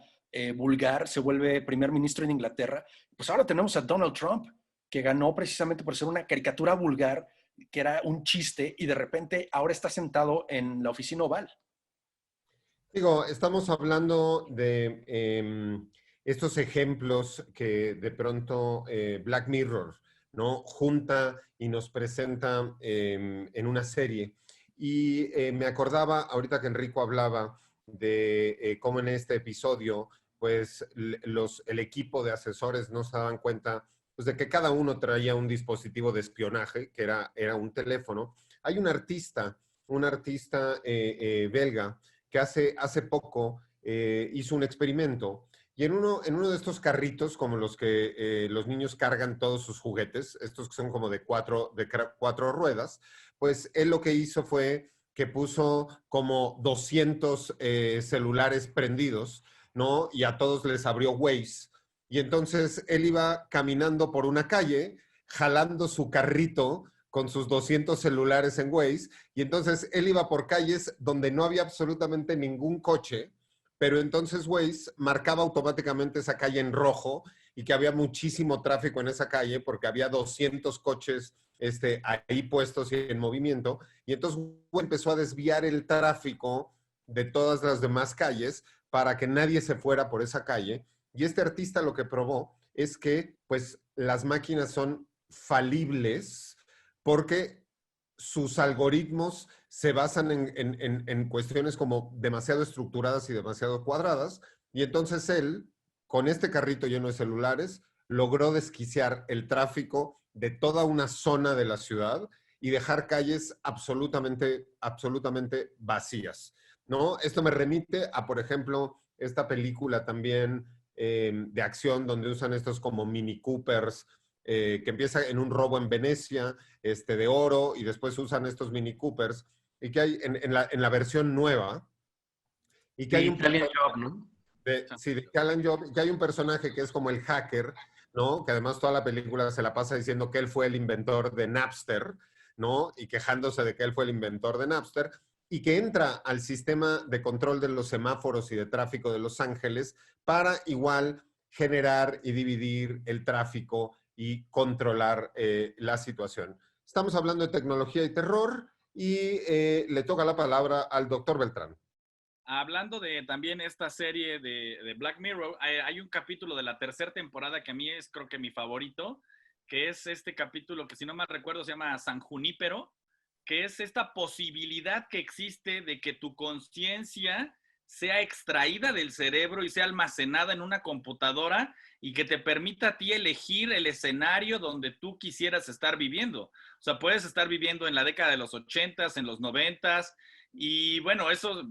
vulgar se vuelve primer ministro en Inglaterra. Pues ahora tenemos a Donald Trump, que ganó precisamente por ser una caricatura vulgar, que era un chiste, y de repente ahora está sentado en la oficina oval. Digo, estamos hablando de estos ejemplos que de pronto Black Mirror, ¿no? Junta y nos presenta en una serie. Y me acordaba, ahorita que Enrico hablaba de cómo en este episodio, pues el equipo de asesores no se daban cuenta pues, de que cada uno traía un dispositivo de espionaje, que era un teléfono. Hay un artista belga, que hace poco hizo un experimento y en uno de estos carritos, como los que los niños cargan todos sus juguetes, estos que son como de cuatro ruedas, pues él lo que hizo fue que puso como 200 celulares prendidos, ¿no? Y a todos les abrió Waze Y entonces él iba caminando por una calle, jalando su carrito con sus 200 celulares en Waze, y entonces él iba por calles donde no había absolutamente ningún coche, pero entonces Waze marcaba automáticamente esa calle en rojo y que había muchísimo tráfico en esa calle porque había 200 coches ahí puestos y en movimiento, y entonces Waze empezó a desviar el tráfico de todas las demás calles para que nadie se fuera por esa calle. Y este artista lo que probó es que pues las máquinas son falibles porque sus algoritmos se basan en cuestiones como demasiado estructuradas y demasiado cuadradas, y entonces él, con este carrito lleno de celulares, logró desquiciar el tráfico de toda una zona de la ciudad y dejar calles absolutamente vacías, ¿no? Esto me remite a, por ejemplo, esta película también de acción donde usan estos como Mini Coopers, que empieza en un robo en Venecia, de oro, y después usan estos Mini Coopers, y que hay en la versión nueva, y que De hay un Italian Job, ¿no? sí, de Italian Job, que hay un personaje que es como el hacker, ¿no? Que además toda la película se la pasa diciendo que él fue el inventor de Napster, ¿no? Y quejándose de que él fue el inventor de Napster, y que entra al sistema de control de los semáforos y de tráfico de Los Ángeles para igual generar y dividir el tráfico y controlar la situación. Estamos hablando de tecnología y terror, y le toca la palabra al doctor Beltrán. Hablando de también esta serie de Black Mirror, hay un capítulo de la tercera temporada que a mí es, creo que mi favorito, que es este capítulo que, si no mal recuerdo, se llama San Junípero, que es esta posibilidad que existe de que tu conciencia sea extraída del cerebro y sea almacenada en una computadora y que te permita a ti elegir el escenario donde tú quisieras estar viviendo. O sea, puedes estar viviendo en la década de los 80s, en los 90s, y bueno, eso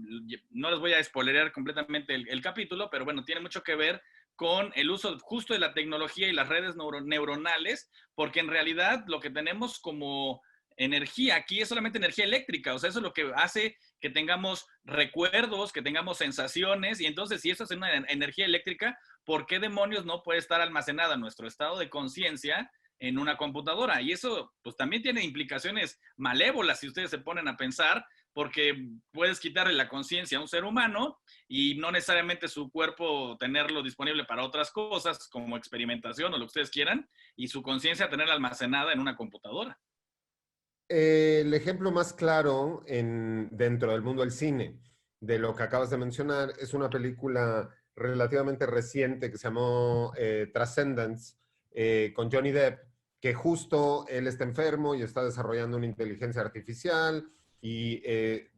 no les voy a spoilerear completamente el capítulo, pero bueno, tiene mucho que ver con el uso justo de la tecnología y las redes neuronales, porque en realidad lo que tenemos como energía aquí es solamente energía eléctrica. O sea, eso es lo que hace que tengamos recuerdos, que tengamos sensaciones, y entonces si eso es una energía eléctrica, ¿por qué demonios no puede estar almacenada nuestro estado de conciencia en una computadora? Y eso pues también tiene implicaciones malévolas si ustedes se ponen a pensar, porque puedes quitarle la conciencia a un ser humano y no necesariamente su cuerpo tenerlo disponible para otras cosas como experimentación o lo que ustedes quieran, y su conciencia tenerla almacenada en una computadora. El ejemplo más claro dentro del mundo del cine de lo que acabas de mencionar es una película relativamente reciente que se llamó Transcendence, con Johnny Depp, que justo él está enfermo y está desarrollando una inteligencia artificial y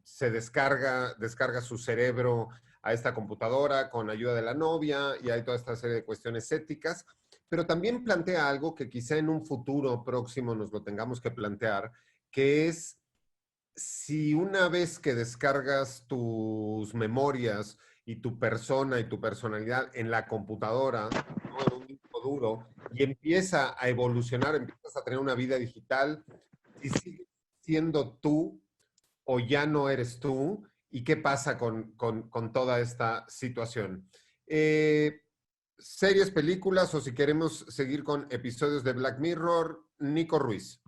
se descarga su cerebro a esta computadora con ayuda de la novia, y hay toda esta serie de cuestiones éticas, pero también plantea algo que quizá en un futuro próximo nos lo tengamos que plantear, que es si una vez que descargas tus memorias y tu persona y tu personalidad en la computadora, ¿no? En un disco duro, y empieza a evolucionar, empiezas a tener una vida digital, si sigues siendo tú o ya no eres tú, y qué pasa con toda esta situación. Series, películas, o si queremos seguir con episodios de Black Mirror, Nico Ruiz.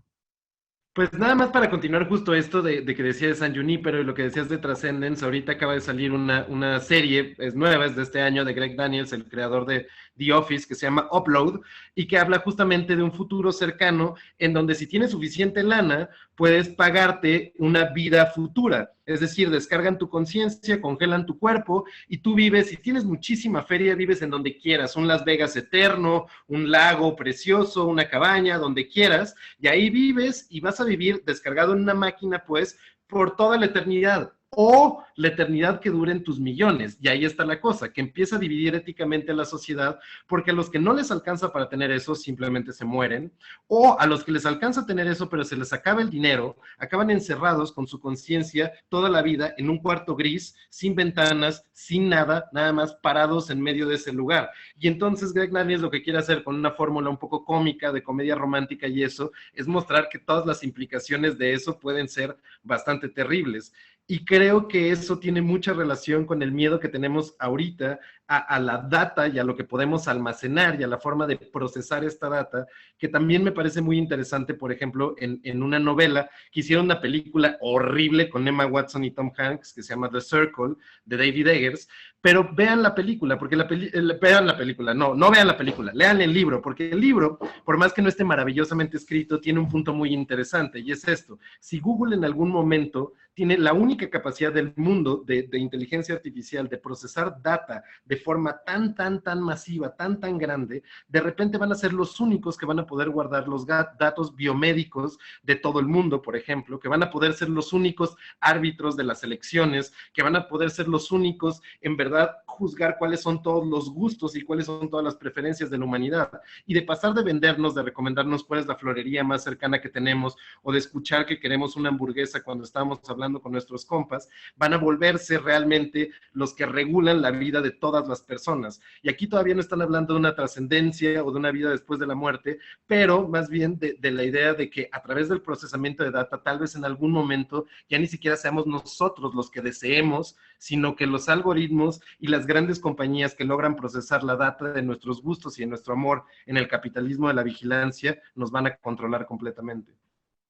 Pues nada más para continuar justo esto de que decías de San Junípero y lo que decías de Transcendence, ahorita acaba de salir una serie, es nueva, es de este año, de Greg Daniels, el creador de The Office, que se llama Upload, y que habla justamente de un futuro cercano en donde si tienes suficiente lana, puedes pagarte una vida futura. Es decir, descargan tu conciencia, congelan tu cuerpo y tú vives, si tienes muchísima feria, vives en donde quieras, un Las Vegas eterno, un lago precioso, una cabaña, donde quieras, y ahí vives y vas a vivir descargado en una máquina, pues, por toda la eternidad, o la eternidad que duren tus millones. Y ahí está la cosa, que empieza a dividir éticamente a la sociedad, porque a los que no les alcanza para tener eso, simplemente se mueren, o a los que les alcanza a tener eso, pero se les acaba el dinero, acaban encerrados con su conciencia toda la vida en un cuarto gris, sin ventanas, sin nada, nada más parados en medio de ese lugar. Y entonces Greg Daniels lo que quiere hacer con una fórmula un poco cómica, de comedia romántica y eso, es mostrar que todas las implicaciones de eso pueden ser bastante terribles. Y creo que eso tiene mucha relación con el miedo que tenemos ahorita a la data y a lo que podemos almacenar y a la forma de procesar esta data, que también me parece muy interesante, por ejemplo, en una novela que hicieron una película horrible con Emma Watson y Tom Hanks, que se llama The Circle, de David Eggers, pero vean la película, porque vean la película, no vean la película, lean el libro, porque el libro, por más que no esté maravillosamente escrito, tiene un punto muy interesante, y es esto: si Google en algún momento tiene la única capacidad del mundo de inteligencia artificial de procesar data de forma tan masiva, tan grande, de repente van a ser los únicos que van a poder guardar los datos biomédicos de todo el mundo, por ejemplo, que van a poder ser los únicos árbitros de las elecciones, que van a poder ser los únicos, en verdad, juzgar cuáles son todos los gustos y cuáles son todas las preferencias de la humanidad. Y de pasar de vendernos, de recomendarnos cuál es la florería más cercana que tenemos, o de escuchar que queremos una hamburguesa cuando estamos hablando con nuestros compas, van a volverse realmente los que regulan la vida de todas las personas. Y aquí todavía no están hablando de una trascendencia o de una vida después de la muerte, pero más bien de la idea de que a través del procesamiento de data, tal vez en algún momento ya ni siquiera seamos nosotros los que deseemos, sino que los algoritmos y las grandes compañías que logran procesar la data de nuestros gustos y de nuestro amor en el capitalismo de la vigilancia nos van a controlar completamente.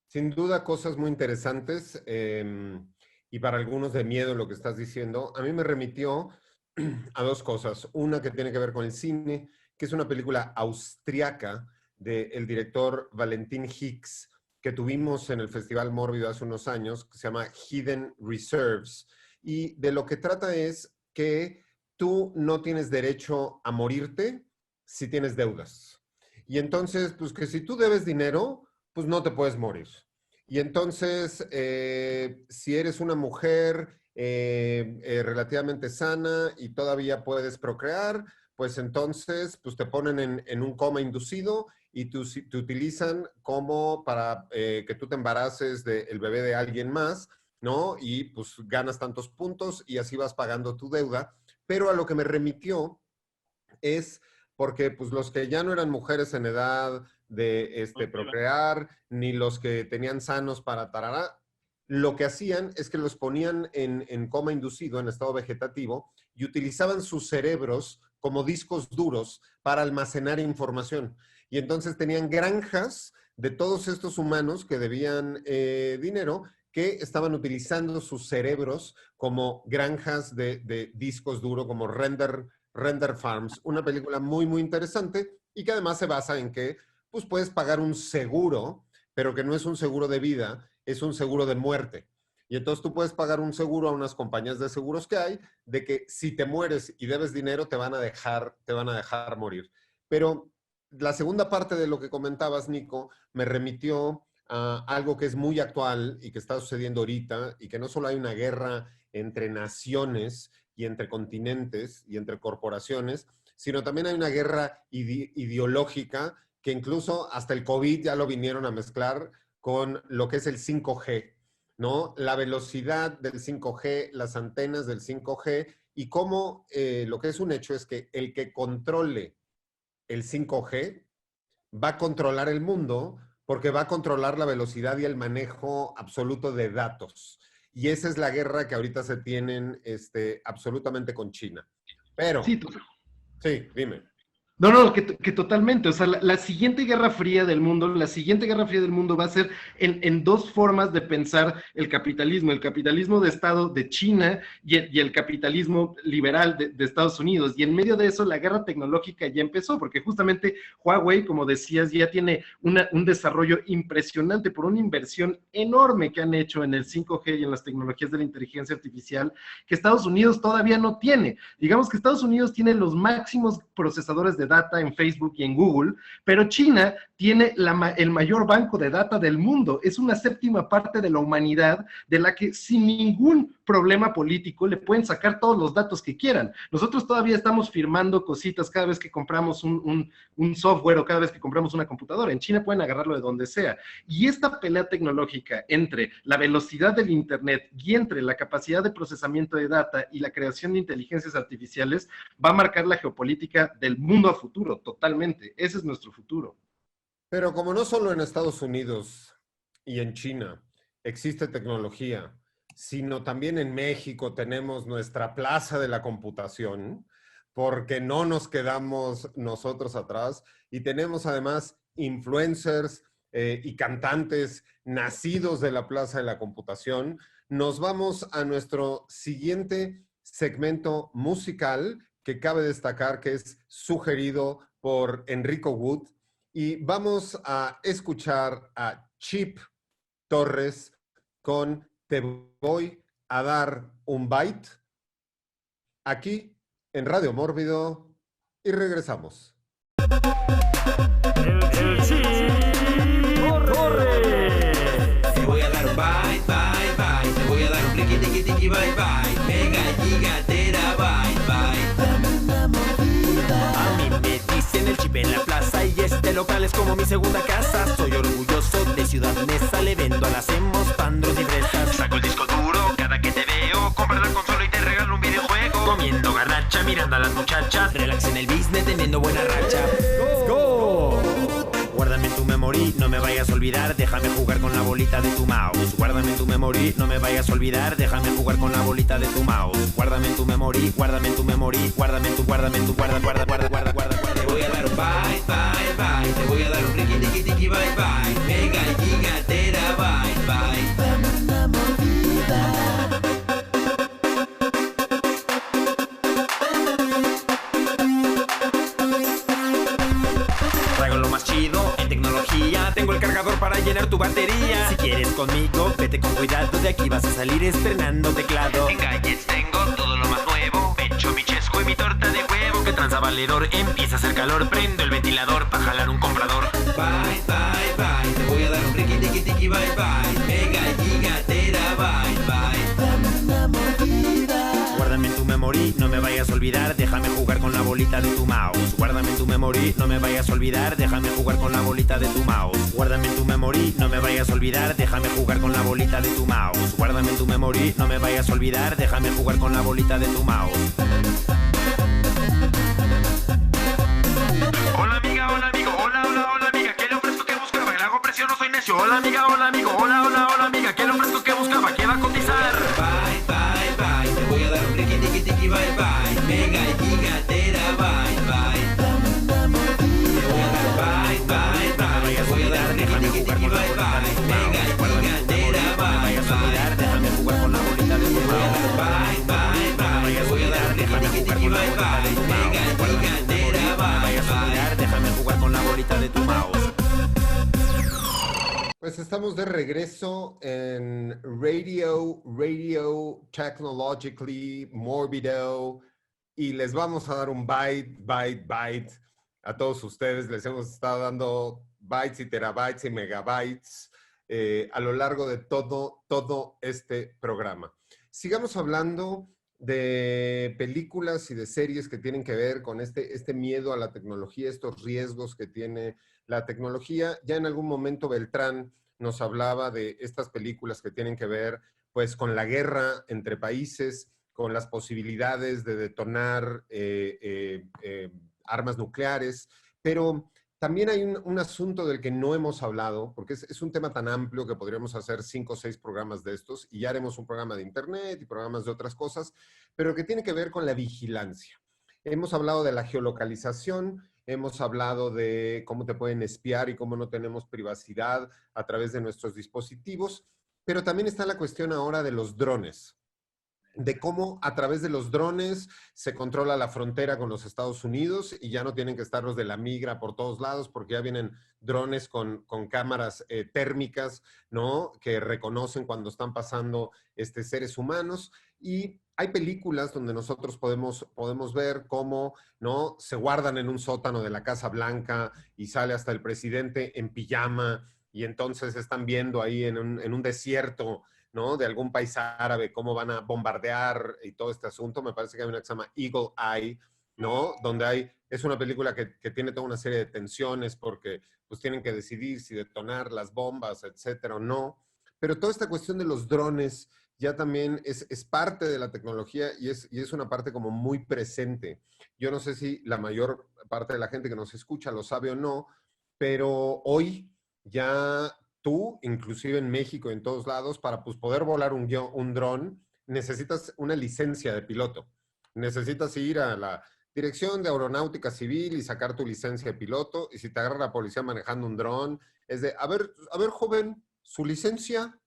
Sin duda, cosas muy interesantes y para algunos de miedo lo que estás diciendo. A mí me remitió a dos cosas. Una que tiene que ver con el cine, que es una película austriaca del director Valentin Hicks, que tuvimos en el Festival Mórbido hace unos años, que se llama Hidden Reserves. Y de lo que trata es que tú no tienes derecho a morirte si tienes deudas. Y entonces, pues que si tú debes dinero, pues no te puedes morir. Y entonces, si eres una mujer relativamente sana y todavía puedes procrear, pues entonces pues te ponen en un coma inducido y te utilizan como para que tú te embaraces del bebé de alguien más, ¿no? Y pues ganas tantos puntos y así vas pagando tu deuda. Pero a lo que me remitió es porque pues los que ya no eran mujeres en edad de procrear, ni los que tenían sanos para tarará, lo que hacían es que los ponían en coma inducido, en estado vegetativo, y utilizaban sus cerebros como discos duros para almacenar información. Y entonces tenían granjas de todos estos humanos que debían dinero, que estaban utilizando sus cerebros como granjas de discos duros, como Render Farms, una película muy interesante y que además se basa en que pues puedes pagar un seguro, pero que no es un seguro de vida, es un seguro de muerte. Y entonces tú puedes pagar un seguro a unas compañías de seguros que hay, de que si te mueres y debes dinero, te van a dejar morir. Pero la segunda parte de lo que comentabas, Nico, me remitió a algo que es muy actual y que está sucediendo ahorita, y que no solo hay una guerra entre naciones y entre continentes y entre corporaciones, sino también hay una guerra ideológica que incluso hasta el COVID ya lo vinieron a mezclar con lo que es el 5G, ¿no? La velocidad del 5G, las antenas del 5G, y cómo lo que es un hecho es que el que controle el 5G va a controlar el mundo, porque va a controlar la velocidad y el manejo absoluto de datos. Y esa es la guerra que ahorita se tienen absolutamente con China. Pero, sí, dime. No, que totalmente. O sea, la siguiente guerra fría del mundo va a ser en dos formas de pensar el capitalismo. El capitalismo de Estado de China y el capitalismo liberal de Estados Unidos. Y en medio de eso, la guerra tecnológica ya empezó, porque justamente Huawei, como decías, ya tiene un desarrollo impresionante por una inversión enorme que han hecho en el 5G y en las tecnologías de la inteligencia artificial, que Estados Unidos todavía no tiene. Digamos que Estados Unidos tiene los máximos procesadores de data en Facebook y en Google, pero China tiene el mayor banco de data del mundo. Es una séptima parte de la humanidad de la que sin ningún problema político le pueden sacar todos los datos que quieran. Nosotros todavía estamos firmando cositas cada vez que compramos un software o cada vez que compramos una computadora. En China pueden agarrarlo de donde sea. Y esta pelea tecnológica entre la velocidad del Internet y entre la capacidad de procesamiento de data y la creación de inteligencias artificiales va a marcar la geopolítica del mundo a futuro, totalmente. Ese es nuestro futuro. Pero como no solo en Estados Unidos y en China existe tecnología, sino también en México tenemos nuestra plaza de la computación, porque no nos quedamos nosotros atrás y tenemos además influencers y cantantes nacidos de la Plaza de la Computación. Nos vamos a nuestro siguiente segmento musical que cabe destacar que es sugerido por Enrico Wood y vamos a escuchar a Chip Torres con Te voy a dar un bite aquí en Radio Mórbido y regresamos. El Chip Torres. Te voy a dar un bye, bye, bye. Te voy a dar un riqui, tiqui, tiqui, bye, bye. Mega, giga, terabyte, bye. A mí me dicen el Chip en la plaza y este local es como mi segunda casa. Soy orgulloso de Ciudad Neza, le vendo a las emos, pandros y fresas. Saco el disco duro cada que te veo, compras la consola y te regalo un videojuego. Comiendo garnacha, mirando a las muchachas, relax en el business, teniendo buena racha. ¡Let's go! Guárdame en tu memory, no me vayas a olvidar, déjame jugar con la bolita de tu mouse. Guárdame en tu memory, no me vayas a olvidar, déjame jugar con la bolita de tu mouse. Guárdame en tu memory, guárdame en tu memory, guárdame en tu, guarda. Te voy a dar un bye, bye, bye. Te voy a dar un riqui, tiqui, tiqui, bye, bye. Mega, giga, terabyte, bye. Traigo lo más chido en tecnología, tengo el cargador para llenar tu batería. Si quieres conmigo, vete con cuidado, de aquí vas a salir estrenando teclado. En gadgets tengo todo lo más nuevo, pecho mi chesco y mi torta de huevo. Que tranza valedor, empieza a hacer calor, prendo el ventilador para jalar un comprador. Bye, bye, bye. Te voy a dar un riqui, tiqui, tiqui, bye, bye. Mega, giga, terabyte, bye. Guárdame en tu memory, no me vayas a olvidar, déjame jugar con la bolita de tu mouse. Guárdame en tu memory, no me vayas a olvidar, déjame jugar con la bolita de tu mouse. Guárdame en tu memory, no me vayas a olvidar, déjame jugar con la bolita de tu mouse. Guárdame en tu memory, no me vayas a olvidar, déjame jugar con la bolita de tu mouse. Hola amiga, hola amigo, hola amiga, ¿qué le ofrezco que buscaba? Le hago presión, no soy necio. Hola amiga, hola amigo, hola amiga, ¿qué le ofrezco que buscaba? ¿Qué va a cotizar? Bye, bye, bye. Te voy a dar un riqui, tiqui, tiqui, bye, bye. Mega, giga, terabyte, bye. Te voy a dar bye, bye, bye. Te voy a dar un riqui, tiqui, tiqui, bye, bye. Mega, giga, terabyte, bye. Déjame jugar con la bolita de tu Te voy a dar bye, bye, bye. Te voy a dar un riqui, tiqui, tiqui, bye, bye. Mega, giga, terabyte, bye. Déjame jugar con la bolita de tu mouse. Pues estamos de regreso en Radio Technologically Morbido y les vamos a dar un bite a todos ustedes. Les hemos estado dando bytes y terabytes y megabytes a lo largo de todo este programa. Sigamos hablando de películas y de series que tienen que ver con este miedo a la tecnología, estos riesgos que tiene la tecnología. Ya en algún momento Beltrán nos hablaba de estas películas que tienen que ver pues con la guerra entre países, con las posibilidades de detonar armas nucleares, pero también hay un asunto del que no hemos hablado, porque es un tema tan amplio que podríamos hacer 5 o 6 programas de estos, y ya haremos un programa de internet y programas de otras cosas, pero que tiene que ver con la vigilancia. Hemos hablado de la geolocalización, hemos hablado de cómo te pueden espiar y cómo no tenemos privacidad a través de nuestros dispositivos, pero también está la cuestión ahora de los drones, de cómo a través de los drones se controla la frontera con los Estados Unidos y ya no tienen que estar los de la migra por todos lados porque ya vienen drones con cámaras térmicas, ¿no? Que reconocen cuando están pasando seres humanos. Y hay películas donde nosotros podemos ver cómo, ¿no? Se guardan en un sótano de la Casa Blanca y sale hasta el presidente en pijama y entonces están viendo ahí en un desierto, ¿no? De algún país árabe, cómo van a bombardear y todo este asunto. Me parece que hay una que se llama Eagle Eye, ¿no? Donde es una película que tiene toda una serie de tensiones porque pues tienen que decidir si detonar las bombas, etcétera, o no. Pero toda esta cuestión de los drones ya también es parte de la tecnología y es una parte como muy presente. Yo no sé si la mayor parte de la gente que nos escucha lo sabe o no, pero hoy ya tú, inclusive en México y en todos lados, para pues, poder volar un dron, necesitas una licencia de piloto. Necesitas ir a la dirección de aeronáutica civil y sacar tu licencia de piloto. Y si te agarra la policía manejando un dron, es de, a ver, joven, su licencia.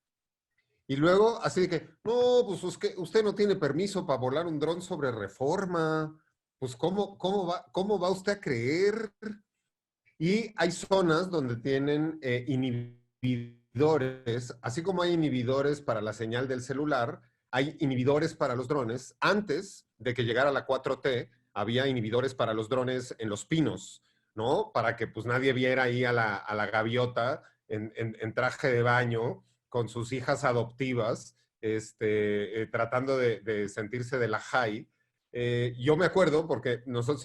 Y luego, así de que, no, pues usted no tiene permiso para volar un dron sobre Reforma. Pues, ¿cómo va usted a creer? Y hay zonas donde tienen inhibidores, así como hay inhibidores para la señal del celular, hay inhibidores para los drones. Antes de que llegara la 4T, había inhibidores para los drones en Los Pinos, ¿no? Para que pues nadie viera ahí a la gaviota en traje de baño con sus hijas adoptivas, tratando de sentirse de la high. Yo me acuerdo porque nosotros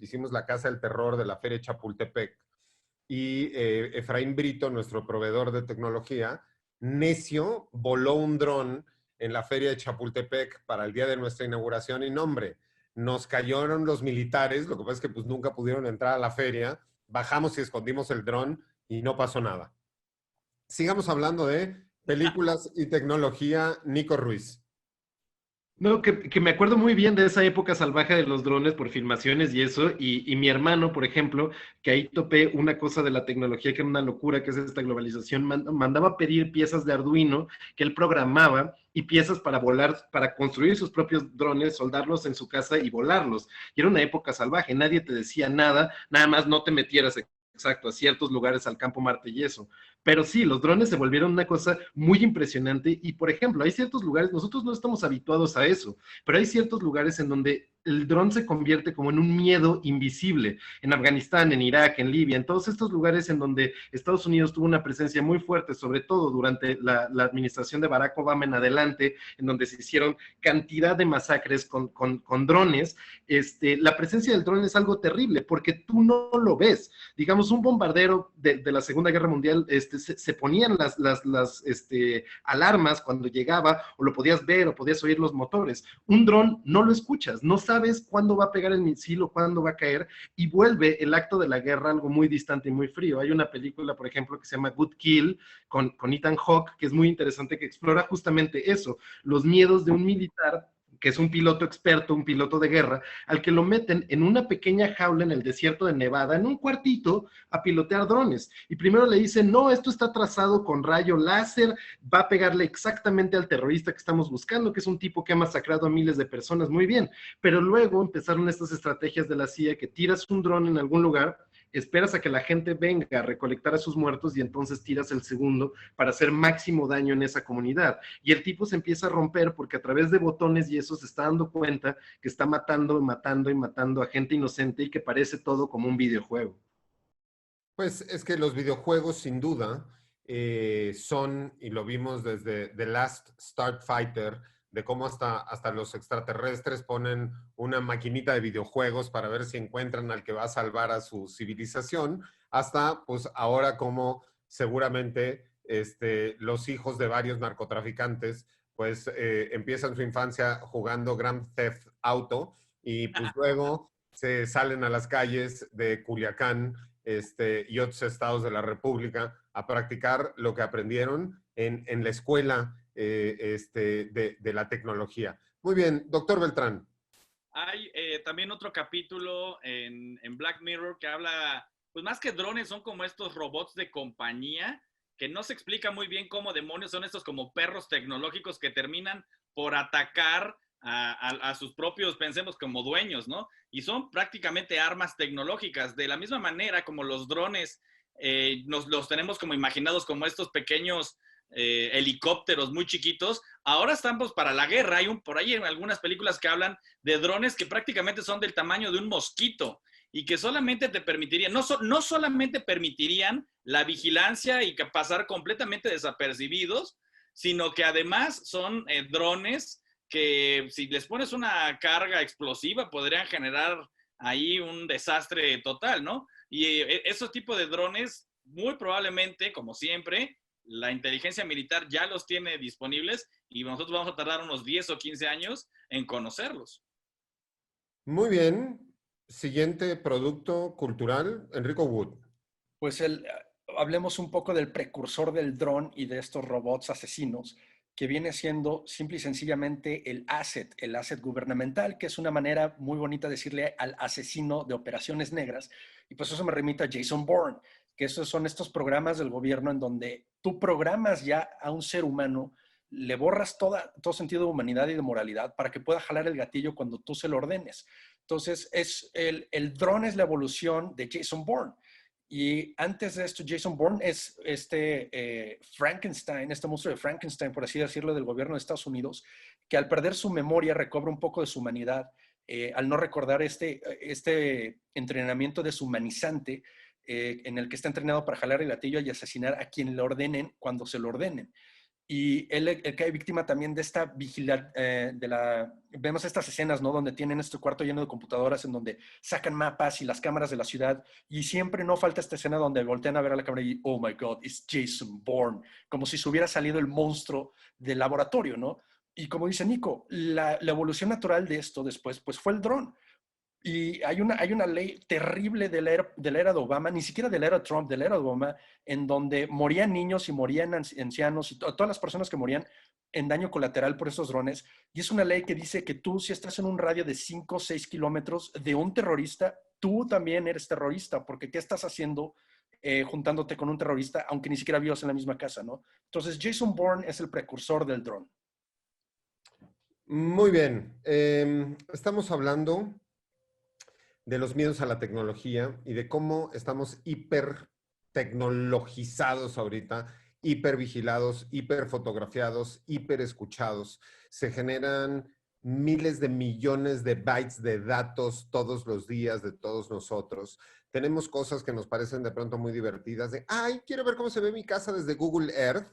hicimos la Casa del Terror de la Feria de Chapultepec y Efraín Brito, nuestro proveedor de tecnología, necio, voló un dron en la Feria de Chapultepec para el día de nuestra inauguración y nombre, nos cayeron los militares, lo que pasa es que pues nunca pudieron entrar a la feria, bajamos y escondimos el dron y no pasó nada. Sigamos hablando de películas y tecnología, Nico Ruiz. No, que me acuerdo muy bien de esa época salvaje de los drones por filmaciones y eso, y mi hermano, por ejemplo, que ahí topé una cosa de la tecnología que era una locura, que es esta globalización, mandaba pedir piezas de Arduino que él programaba y piezas para volar, para construir sus propios drones, soldarlos en su casa y volarlos. Y era una época salvaje, nadie te decía nada, nada más no te metieras exacto, a ciertos lugares al campo Marte y eso. Pero sí, los drones se volvieron una cosa muy impresionante y, por ejemplo, hay ciertos lugares, nosotros no estamos habituados a eso, pero hay ciertos lugares en donde el dron se convierte como en un miedo invisible. En Afganistán, en Irak, en Libia, en todos estos lugares en donde Estados Unidos tuvo una presencia muy fuerte, sobre todo durante la administración de Barack Obama en adelante, en donde se hicieron cantidad de masacres con drones, la presencia del dron es algo terrible porque tú no lo ves. Digamos, un bombardero de la Segunda Guerra Mundial, se ponían las alarmas cuando llegaba, o lo podías ver, o podías oír los motores. Un dron no lo escuchas, no sabes cuándo va a pegar el misil o cuándo va a caer, y vuelve el acto de la guerra algo muy distante y muy frío. Hay una película, por ejemplo, que se llama Good Kill, con Ethan Hawke, que es muy interesante, que explora justamente eso, los miedos de un militar que es un piloto experto, un piloto de guerra, al que lo meten en una pequeña jaula en el desierto de Nevada, en un cuartito, a pilotear drones. Y primero le dicen, no, esto está trazado con rayo láser, va a pegarle exactamente al terrorista que estamos buscando, que es un tipo que ha masacrado a miles de personas, muy bien. Pero luego empezaron estas estrategias de la CIA, que tiras un dron en algún lugar, esperas a que la gente venga a recolectar a sus muertos y entonces tiras el segundo para hacer máximo daño en esa comunidad. Y el tipo se empieza a romper porque a través de botones y eso se está dando cuenta que está matando a gente inocente y que parece todo como un videojuego. Pues es que los videojuegos sin duda son, y lo vimos desde The Last Starfighter, de cómo hasta los extraterrestres ponen una maquinita de videojuegos para ver si encuentran al que va a salvar a su civilización, hasta pues ahora como seguramente los hijos de varios narcotraficantes pues empiezan su infancia jugando Grand Theft Auto y pues luego se salen a las calles de Culiacán y otros estados de la República a practicar lo que aprendieron en la escuela de la tecnología. Muy bien, doctor Beltrán. Hay también otro capítulo en Black Mirror que habla, pues más que drones, son como estos robots de compañía, que no se explica muy bien cómo demonios son estos como perros tecnológicos que terminan por atacar a sus propios, pensemos, como dueños, ¿no? Y son prácticamente armas tecnológicas, de la misma manera como los drones los tenemos como imaginados como estos pequeños helicópteros muy chiquitos. Ahora estamos para la guerra. Hay por ahí en algunas películas que hablan de drones que prácticamente son del tamaño de un mosquito y que solamente te permitirían, no solamente permitirían la vigilancia y que pasar completamente desapercibidos, sino que además son drones que si les pones una carga explosiva podrían generar ahí un desastre total, ¿no? Y esos tipos de drones, muy probablemente, como siempre, la inteligencia militar ya los tiene disponibles y nosotros vamos a tardar unos 10 o 15 años en conocerlos. Muy bien. Siguiente producto cultural, Enrico Wood. Pues hablemos un poco del precursor del dron y de estos robots asesinos, que viene siendo simple y sencillamente el asset gubernamental, que es una manera muy bonita de decirle al asesino de operaciones negras. Y pues eso me remite a Jason Bourne, que esos son estos programas del gobierno en donde tú programas ya a un ser humano, le borras todo sentido de humanidad y de moralidad para que pueda jalar el gatillo cuando tú se lo ordenes. Entonces, el dron es la evolución de Jason Bourne. Y antes de esto, Jason Bourne es Frankenstein, este monstruo de Frankenstein, por así decirlo, del gobierno de Estados Unidos, que al perder su memoria recobra un poco de su humanidad, al no recordar este entrenamiento deshumanizante en el que está entrenado para jalar el gatillo y asesinar a quien le ordenen cuando se lo ordenen. Y él cae víctima también de esta vigilancia, vemos estas escenas, ¿no? Donde tienen este cuarto lleno de computadoras en donde sacan mapas y las cámaras de la ciudad, y siempre no falta esta escena donde voltean a ver a la cámara y, oh my God, it's Jason Bourne, como si se hubiera salido el monstruo del laboratorio, ¿no? Y como dice Nico, la evolución natural de esto después, pues fue el dron. Y hay una ley terrible de la era de Obama, ni siquiera de la era de Trump, de la era de Obama, en donde morían niños y morían ancianos y todas las personas que morían en daño colateral por esos drones. Y es una ley que dice que tú, si estás en un radio de 5 o 6 kilómetros de un terrorista, tú también eres terrorista, porque ¿qué estás haciendo juntándote con un terrorista, aunque ni siquiera vivas en la misma casa, ¿no? Entonces, Jason Bourne es el precursor del dron. Muy bien. Estamos hablando de los miedos a la tecnología y de cómo estamos hiper tecnologizados ahorita, hiper vigilados, hiper fotografiados, hiper escuchados. Se generan miles de millones de bytes de datos todos los días de todos nosotros. Tenemos cosas que nos parecen de pronto muy divertidas, de, ay, quiero ver cómo se ve mi casa desde Google Earth,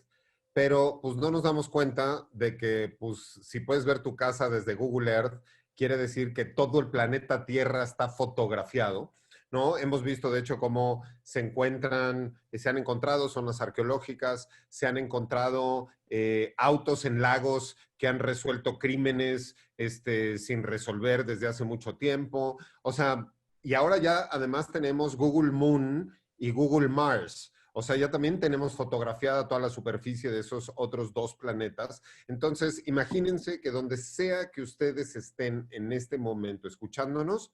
pero pues no nos damos cuenta de que pues si puedes ver tu casa desde Google Earth, quiere decir que todo el planeta Tierra está fotografiado, ¿no? Hemos visto, de hecho, cómo se han encontrado zonas arqueológicas, se han encontrado autos en lagos que han resuelto crímenes sin resolver desde hace mucho tiempo. O sea, y ahora ya además tenemos Google Moon y Google Mars. O sea, ya también tenemos fotografiada toda la superficie de esos otros 2 planetas. Entonces, imagínense que donde sea que ustedes estén en este momento escuchándonos,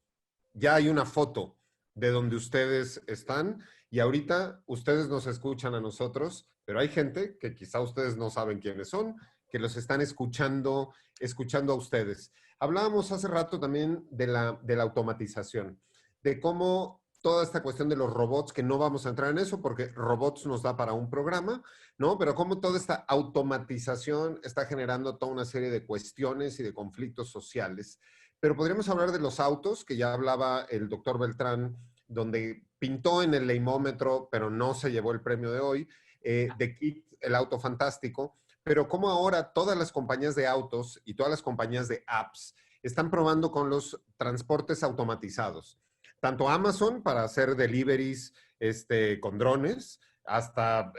ya hay una foto de donde ustedes están y ahorita ustedes nos escuchan a nosotros, pero hay gente que quizá ustedes no saben quiénes son, que los están escuchando a ustedes. Hablábamos hace rato también de la automatización, de cómo toda esta cuestión de los robots, que no vamos a entrar en eso porque robots nos da para un programa, ¿no? Pero cómo toda esta automatización está generando toda una serie de cuestiones y de conflictos sociales. Pero podríamos hablar de los autos, que ya hablaba el doctor Beltrán, donde pintó en el leimómetro, pero no se llevó el premio de hoy, de Kit, el auto fantástico, pero cómo ahora todas las compañías de autos y todas las compañías de apps están probando con los transportes automatizados. Tanto Amazon para hacer deliveries con drones, hasta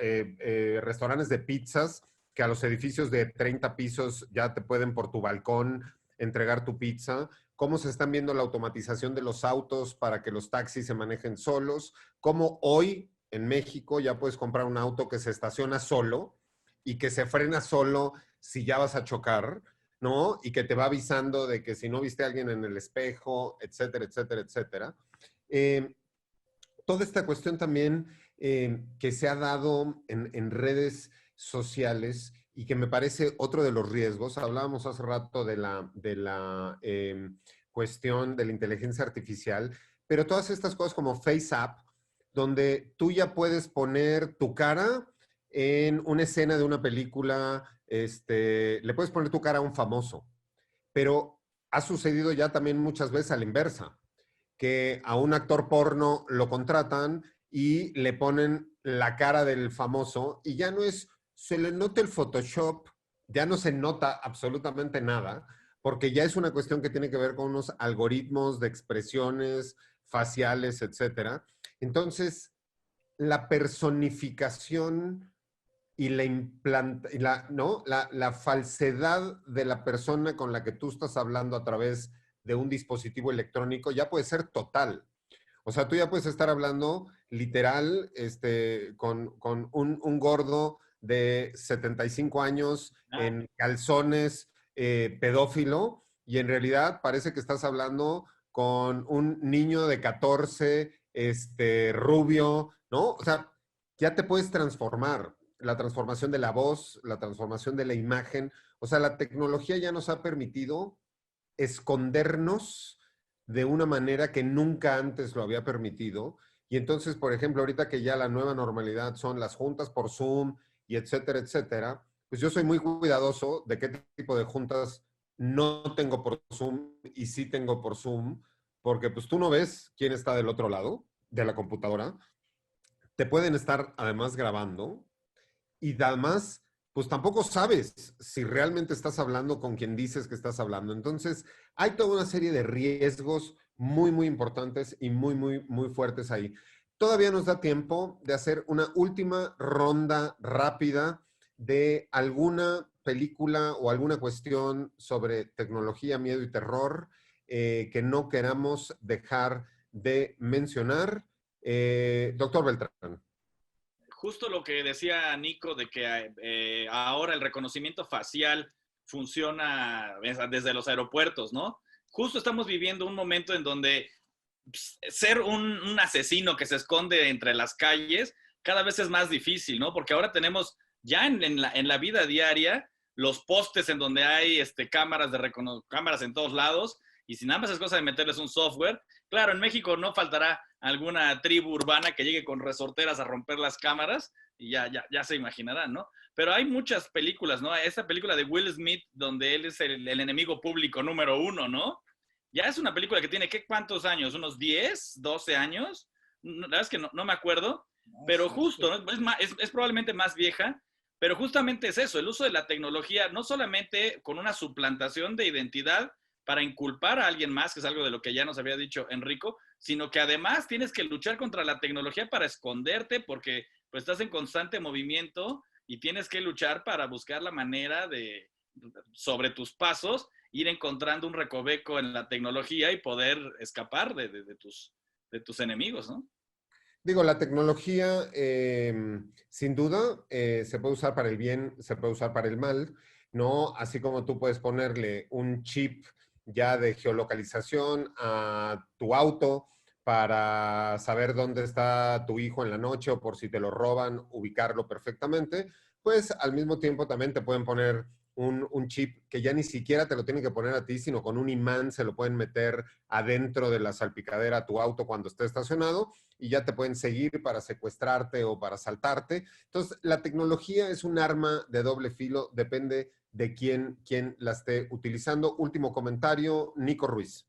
restaurantes de pizzas que a los edificios de 30 pisos ya te pueden por tu balcón entregar tu pizza. Cómo se están viendo la automatización de los autos para que los taxis se manejen solos. Cómo hoy en México ya puedes comprar un auto que se estaciona solo y que se frena solo si ya vas a chocar, ¿no? Y que te va avisando de que si no viste a alguien en el espejo, etcétera, etcétera, etcétera. Toda esta cuestión también que se ha dado en redes sociales y que me parece otro de los riesgos. Hablábamos hace rato de la cuestión de la inteligencia artificial, pero todas estas cosas como FaceApp, donde tú ya puedes poner tu cara en una escena de una película, le puedes poner tu cara a un famoso, pero ha sucedido ya también muchas veces a la inversa, que a un actor porno lo contratan y le ponen la cara del famoso y ya no es, se le nota el Photoshop, ya no se nota absolutamente nada, porque ya es una cuestión que tiene que ver con unos algoritmos de expresiones faciales, etcétera. Entonces, la personificación y la falsedad de la persona con la que tú estás hablando a través de un dispositivo electrónico ya puede ser total. O sea, tú ya puedes estar hablando literal con un gordo de 75 años en calzones, pedófilo, y en realidad parece que estás hablando con un niño de 14, rubio, ¿no? O sea, ya te puedes transformar. La transformación de la voz, la transformación de la imagen. O sea, la tecnología ya nos ha permitido escondernos de una manera que nunca antes lo había permitido. Y entonces, por ejemplo, ahorita que ya la nueva normalidad son las juntas por Zoom y etcétera, etcétera, pues yo soy muy cuidadoso de qué tipo de juntas no tengo por Zoom y sí tengo por Zoom, porque pues tú no ves quién está del otro lado de la computadora. Te pueden estar además grabando y además pues tampoco sabes si realmente estás hablando con quien dices que estás hablando. Entonces, hay toda una serie de riesgos muy, muy importantes y muy, muy, muy fuertes ahí. Todavía nos da tiempo de hacer una última ronda rápida de alguna película o alguna cuestión sobre tecnología, miedo y terror que no queramos dejar de mencionar. Doctor Beltrán. Justo lo que decía Nico de que ahora el reconocimiento facial funciona desde los aeropuertos, ¿no? Justo estamos viviendo un momento en donde ser un asesino que se esconde entre las calles cada vez es más difícil, ¿no? Porque ahora tenemos ya en la vida diaria los postes en donde hay cámaras en todos lados, y si nada más es cosa de meterles un software. Claro, en México no faltará alguna tribu urbana que llegue con resorteras a romper las cámaras, y ya se imaginarán, ¿no? Pero hay muchas películas, ¿no? Esta película de Will Smith, donde él es el enemigo público número 1, ¿no? Ya es una película que tiene, ¿cuántos años? ¿Unos 10, 12 años? La verdad es que no me acuerdo, pero justo, ¿no? Es probablemente más vieja, pero justamente es eso, el uso de la tecnología, no solamente con una suplantación de identidad para inculpar a alguien más, que es algo de lo que ya nos había dicho Enrico, sino que además tienes que luchar contra la tecnología para esconderte, porque pues estás en constante movimiento y tienes que luchar para buscar la manera de, sobre tus pasos, ir encontrando un recoveco en la tecnología y poder escapar de tus enemigos, ¿no? Digo, la tecnología, sin duda, se puede usar para el bien, se puede usar para el mal, ¿no? Así como tú puedes ponerle un chip ya de geolocalización a tu auto para saber dónde está tu hijo en la noche o por si te lo roban, ubicarlo perfectamente, pues al mismo tiempo también te pueden poner un chip que ya ni siquiera te lo tienen que poner a ti, sino con un imán se lo pueden meter adentro de la salpicadera a tu auto cuando esté estacionado y ya te pueden seguir para secuestrarte o para asaltarte. Entonces, la tecnología es un arma de doble filo, depende de quién la esté utilizando. Último comentario, Nico Ruiz.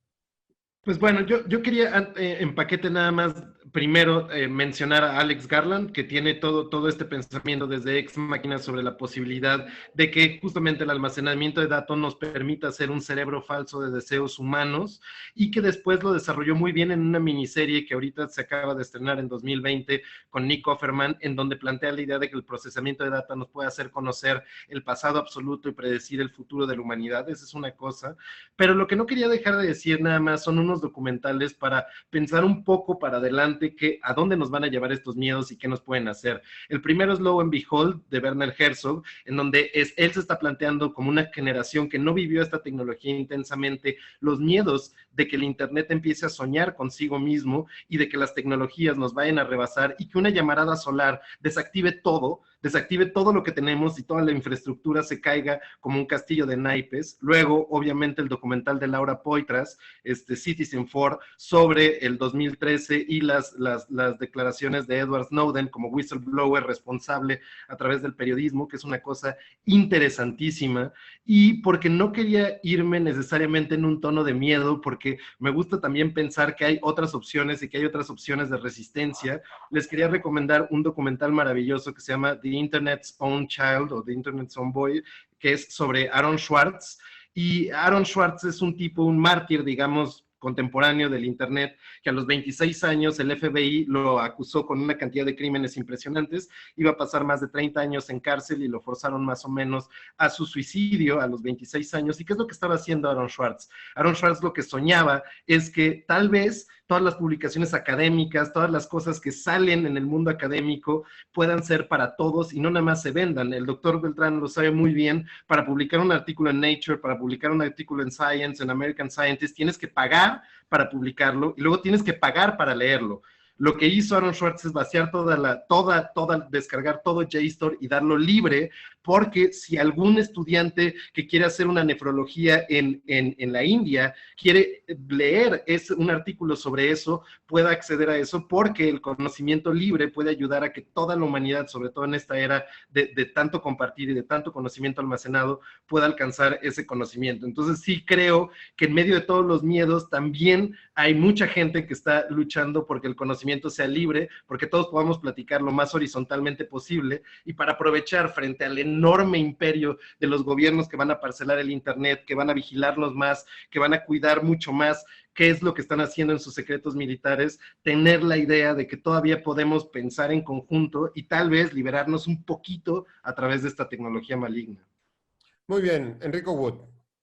Pues bueno, yo quería en paquete nada más primero mencionar a Alex Garland, que tiene todo este pensamiento desde Ex Machina sobre la posibilidad de que justamente el almacenamiento de datos nos permita hacer un cerebro falso de deseos humanos, y que después lo desarrolló muy bien en una miniserie que ahorita se acaba de estrenar en 2020 con Nick Offerman, en donde plantea la idea de que el procesamiento de datos nos puede hacer conocer el pasado absoluto y predecir el futuro de la humanidad. Esa es una cosa, pero lo que no quería dejar de decir nada más son unos documentales para pensar un poco para adelante a dónde nos van a llevar estos miedos y qué nos pueden hacer. El primero es Lo and Behold, de Werner Herzog, en donde él se está planteando como una generación que no vivió esta tecnología intensamente, los miedos de que el Internet empiece a soñar consigo mismo y de que las tecnologías nos vayan a rebasar y que una llamarada solar desactive todo lo que tenemos y toda la infraestructura se caiga como un castillo de naipes. Luego, obviamente, el documental de Laura Poitras, Citizenfour, sobre el 2013 y las declaraciones de Edward Snowden como whistleblower responsable a través del periodismo, que es una cosa interesantísima. Y porque no quería irme necesariamente en un tono de miedo, porque me gusta también pensar que hay otras opciones y que hay otras opciones de resistencia, les quería recomendar un documental maravilloso que se llama The Internet's Own Child o The Internet's Own Boy, que es sobre Aaron Swartz. Y Aaron Swartz es un tipo, un mártir, digamos, contemporáneo del Internet, que a los 26 años el FBI lo acusó con una cantidad de crímenes impresionantes, iba a pasar más de 30 años en cárcel y lo forzaron más o menos a su suicidio a los 26 años. ¿Y qué es lo que estaba haciendo Aaron Swartz? Aaron Swartz lo que soñaba es que tal vez todas las publicaciones académicas, todas las cosas que salen en el mundo académico puedan ser para todos y no nada más se vendan. El doctor Beltrán lo sabe muy bien. Para publicar un artículo en Nature, para publicar un artículo en Science, en American Scientist, tienes que pagar para publicarlo y luego tienes que pagar para leerlo. Lo que hizo Aaron Swartz es vaciar descargar todo JSTOR y darlo libre, porque si algún estudiante que quiere hacer una nefrología en la India quiere leer un artículo sobre eso, pueda acceder a eso, porque el conocimiento libre puede ayudar a que toda la humanidad, sobre todo en esta era de tanto compartir y de tanto conocimiento almacenado, pueda alcanzar ese conocimiento. Entonces sí creo que en medio de todos los miedos también hay mucha gente que está luchando porque el conocimiento sea libre, porque todos podamos platicar lo más horizontalmente posible y para aprovechar frente al enorme imperio de los gobiernos que van a parcelar el Internet, que van a vigilarnos más, que van a cuidar mucho más qué es lo que están haciendo en sus secretos militares, tener la idea de que todavía podemos pensar en conjunto y tal vez liberarnos un poquito a través de esta tecnología maligna. Muy bien, Enrico Wood.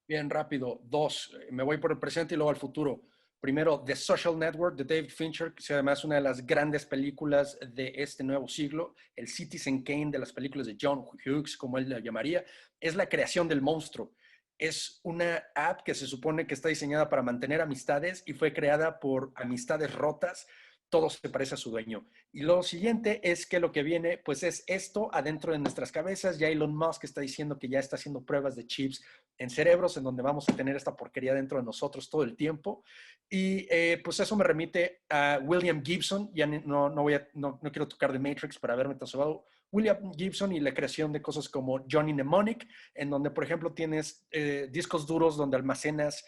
Bien, rápido. 2, me voy por el presente y luego al futuro. Primero, The Social Network de David Fincher, que es además una de las grandes películas de este nuevo siglo, el Citizen Kane de las películas de John Hughes, como él la llamaría, es la creación del monstruo. Es una app que se supone que está diseñada para mantener amistades y fue creada por amistades rotas. Todo se parece a su dueño. Y lo siguiente es que lo que viene, pues es esto adentro de nuestras cabezas. Ya Elon Musk está diciendo que ya está haciendo pruebas de chips en cerebros, en donde vamos a tener esta porquería dentro de nosotros todo el tiempo. Y pues eso me remite a William Gibson. Ya no quiero tocar The Matrix para haberme trasladado. William Gibson y la creación de cosas como Johnny Mnemonic, en donde, por ejemplo, tienes discos duros donde almacenas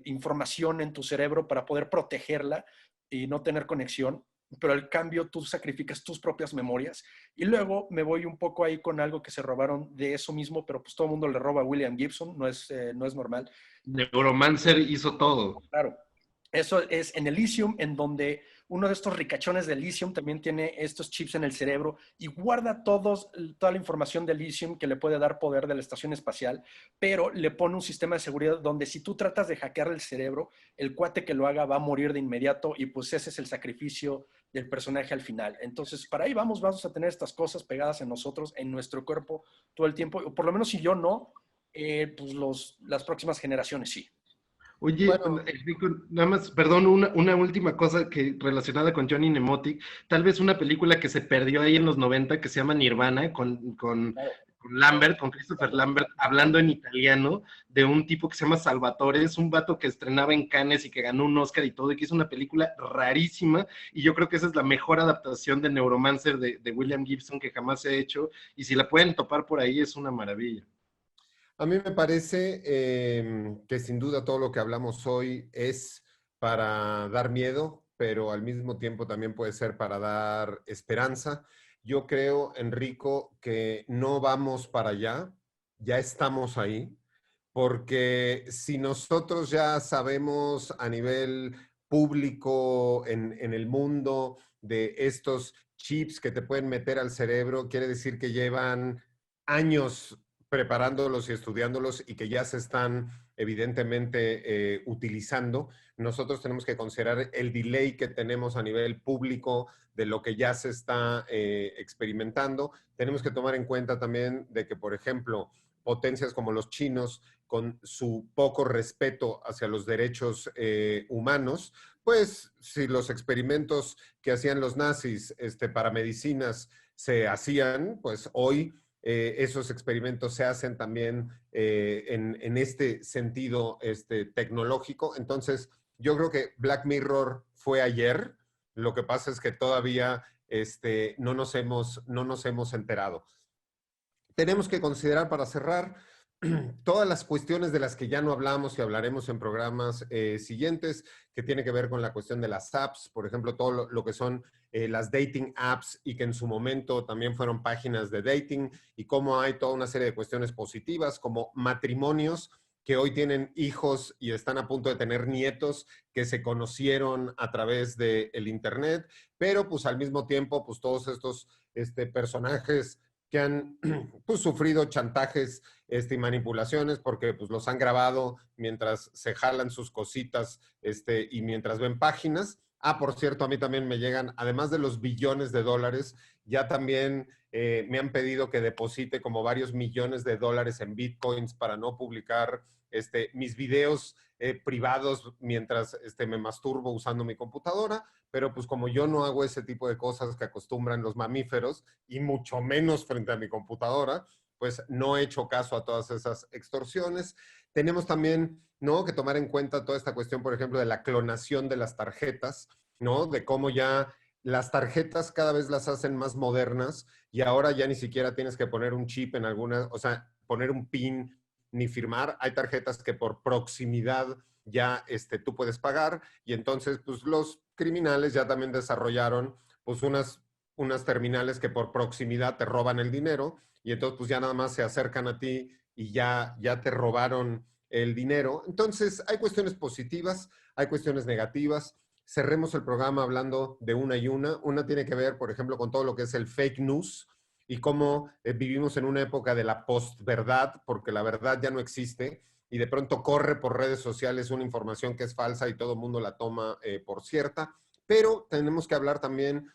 información en tu cerebro para poder protegerla y no tener conexión, pero al cambio tú sacrificas tus propias memorias. Y luego me voy un poco ahí con algo que se robaron de eso mismo, pero pues todo el mundo le roba a William Gibson, no es normal. Neuromancer hizo todo. Claro. Eso es en Elysium, en donde uno de estos ricachones de Elysium también tiene estos chips en el cerebro y guarda toda la información de Elysium que le puede dar poder de la estación espacial, pero le pone un sistema de seguridad donde si tú tratas de hackear el cerebro, el cuate que lo haga va a morir de inmediato y pues ese es el sacrificio del personaje al final. Entonces, para ahí vamos a tener estas cosas pegadas en nosotros, en nuestro cuerpo todo el tiempo, o por lo menos si yo no, pues las próximas generaciones sí. Oye, Bueno, Enrico, nada más, perdón, una última cosa que relacionada con Johnny Mnemonic, tal vez una película que se perdió ahí en los 90 que se llama Nirvana, con Lambert, con Christopher Lambert, hablando en italiano, de un tipo que se llama Salvatore, es un vato que estrenaba en Cannes y que ganó un Oscar y todo, y que hizo una película rarísima, y yo creo que esa es la mejor adaptación de Neuromancer de William Gibson que jamás se ha hecho, y si la pueden topar por ahí es una maravilla. a mí me parece que sin duda todo lo que hablamos hoy es para dar miedo, pero al mismo tiempo también puede ser para dar esperanza. Yo creo, Enrico, que no vamos para allá, ya estamos ahí, porque si nosotros ya sabemos a nivel público en el mundo de estos chips que te pueden meter al cerebro, quiere decir que llevan años preparándolos y estudiándolos y que ya se están evidentemente utilizando. Nosotros tenemos que considerar el delay que tenemos a nivel público de lo que ya se está experimentando. Tenemos que tomar en cuenta también de que, por ejemplo, potencias como los chinos, con su poco respeto hacia los derechos humanos, pues si los experimentos que hacían los nazis para medicinas se hacían, pues hoy esos experimentos se hacen también en este sentido tecnológico. Entonces, yo creo que Black Mirror fue ayer. Lo que pasa es que todavía no nos hemos enterado. Tenemos que considerar, para cerrar, todas las cuestiones de las que ya no hablamos y hablaremos en programas siguientes, que tiene que ver con la cuestión de las apps, por ejemplo, todo lo que son las dating apps y que en su momento también fueron páginas de dating y cómo hay toda una serie de cuestiones positivas como matrimonios que hoy tienen hijos y están a punto de tener nietos que se conocieron a través del internet, pero pues al mismo tiempo, pues todos estos personajes que han pues, sufrido chantajes y manipulaciones porque pues, los han grabado mientras se jalan sus cositas y mientras ven páginas. Ah, por cierto, a mí también me llegan, además de los billones de dólares, ya también me han pedido que deposite como varios millones de dólares en bitcoins para no publicar mis videos privados mientras me masturbo usando mi computadora, pero pues como yo no hago ese tipo de cosas que acostumbran los mamíferos, y mucho menos frente a mi computadora, pues no he hecho caso a todas esas extorsiones. Tenemos también, ¿no?, que tomar en cuenta toda esta cuestión, por ejemplo, de la clonación de las tarjetas, ¿no? De cómo ya las tarjetas cada vez las hacen más modernas y ahora ya ni siquiera tienes que poner un chip en alguna, o sea, poner un PIN ni firmar. Hay tarjetas que por proximidad ya tú puedes pagar, y entonces pues los criminales ya también desarrollaron pues unas terminales que por proximidad te roban el dinero, y entonces pues ya nada más se acercan a ti y ya te robaron el dinero. Entonces hay cuestiones positivas, hay cuestiones negativas. Cerremos el programa hablando de una y una. Una tiene que ver, por ejemplo, con todo lo que es el fake news y cómo vivimos en una época de la postverdad, porque la verdad ya no existe y de pronto corre por redes sociales una información que es falsa y todo el mundo la toma por cierta. Pero tenemos que hablar también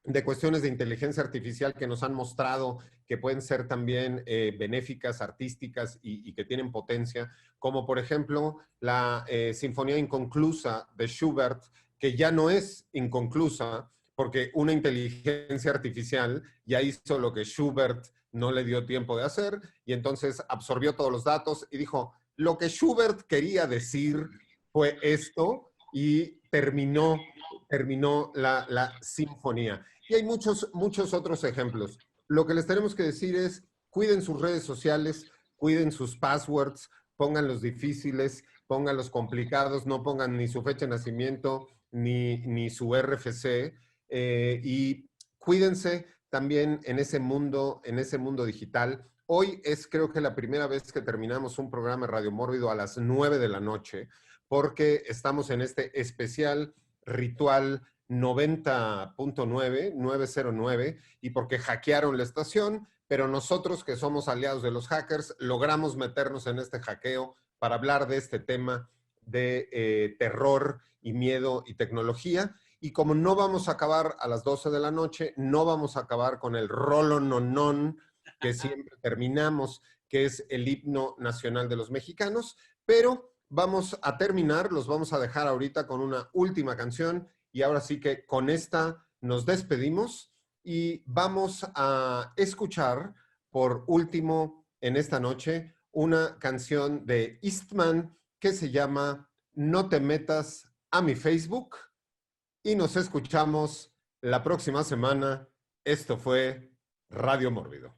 de cuestiones de inteligencia artificial que nos han mostrado que pueden ser también benéficas, artísticas y que tienen potencia, como por ejemplo la Sinfonía Inconclusa de Schubert, que ya no es inconclusa porque una inteligencia artificial ya hizo lo que Schubert no le dio tiempo de hacer, y entonces absorbió todos los datos y dijo, lo que Schubert quería decir fue esto, y terminó la sinfonía. Y hay muchos otros ejemplos. Lo que les tenemos que decir es, cuiden sus redes sociales, cuiden sus passwords, pónganlos difíciles, pónganlos complicados, no pongan ni su fecha de nacimiento, ni su RFC, y cuídense también en ese mundo digital. Hoy es, creo que la primera vez que terminamos un programa de Radio Mórbido a las 9 de la noche, porque estamos en este especial ritual 90.9, 909, y porque hackearon la estación, pero nosotros que somos aliados de los hackers, logramos meternos en este hackeo para hablar de este tema de terror y miedo y tecnología. Y como no vamos a acabar a las 12 de la noche, no vamos a acabar con el rolo nonón que siempre terminamos, que es el himno nacional de los mexicanos, pero vamos a terminar, los vamos a dejar ahorita con una última canción, y ahora sí que con esta nos despedimos y vamos a escuchar por último en esta noche una canción de Eastman que se llama No te metas a mi Facebook, y nos escuchamos la próxima semana. Esto fue Radio Mórbido.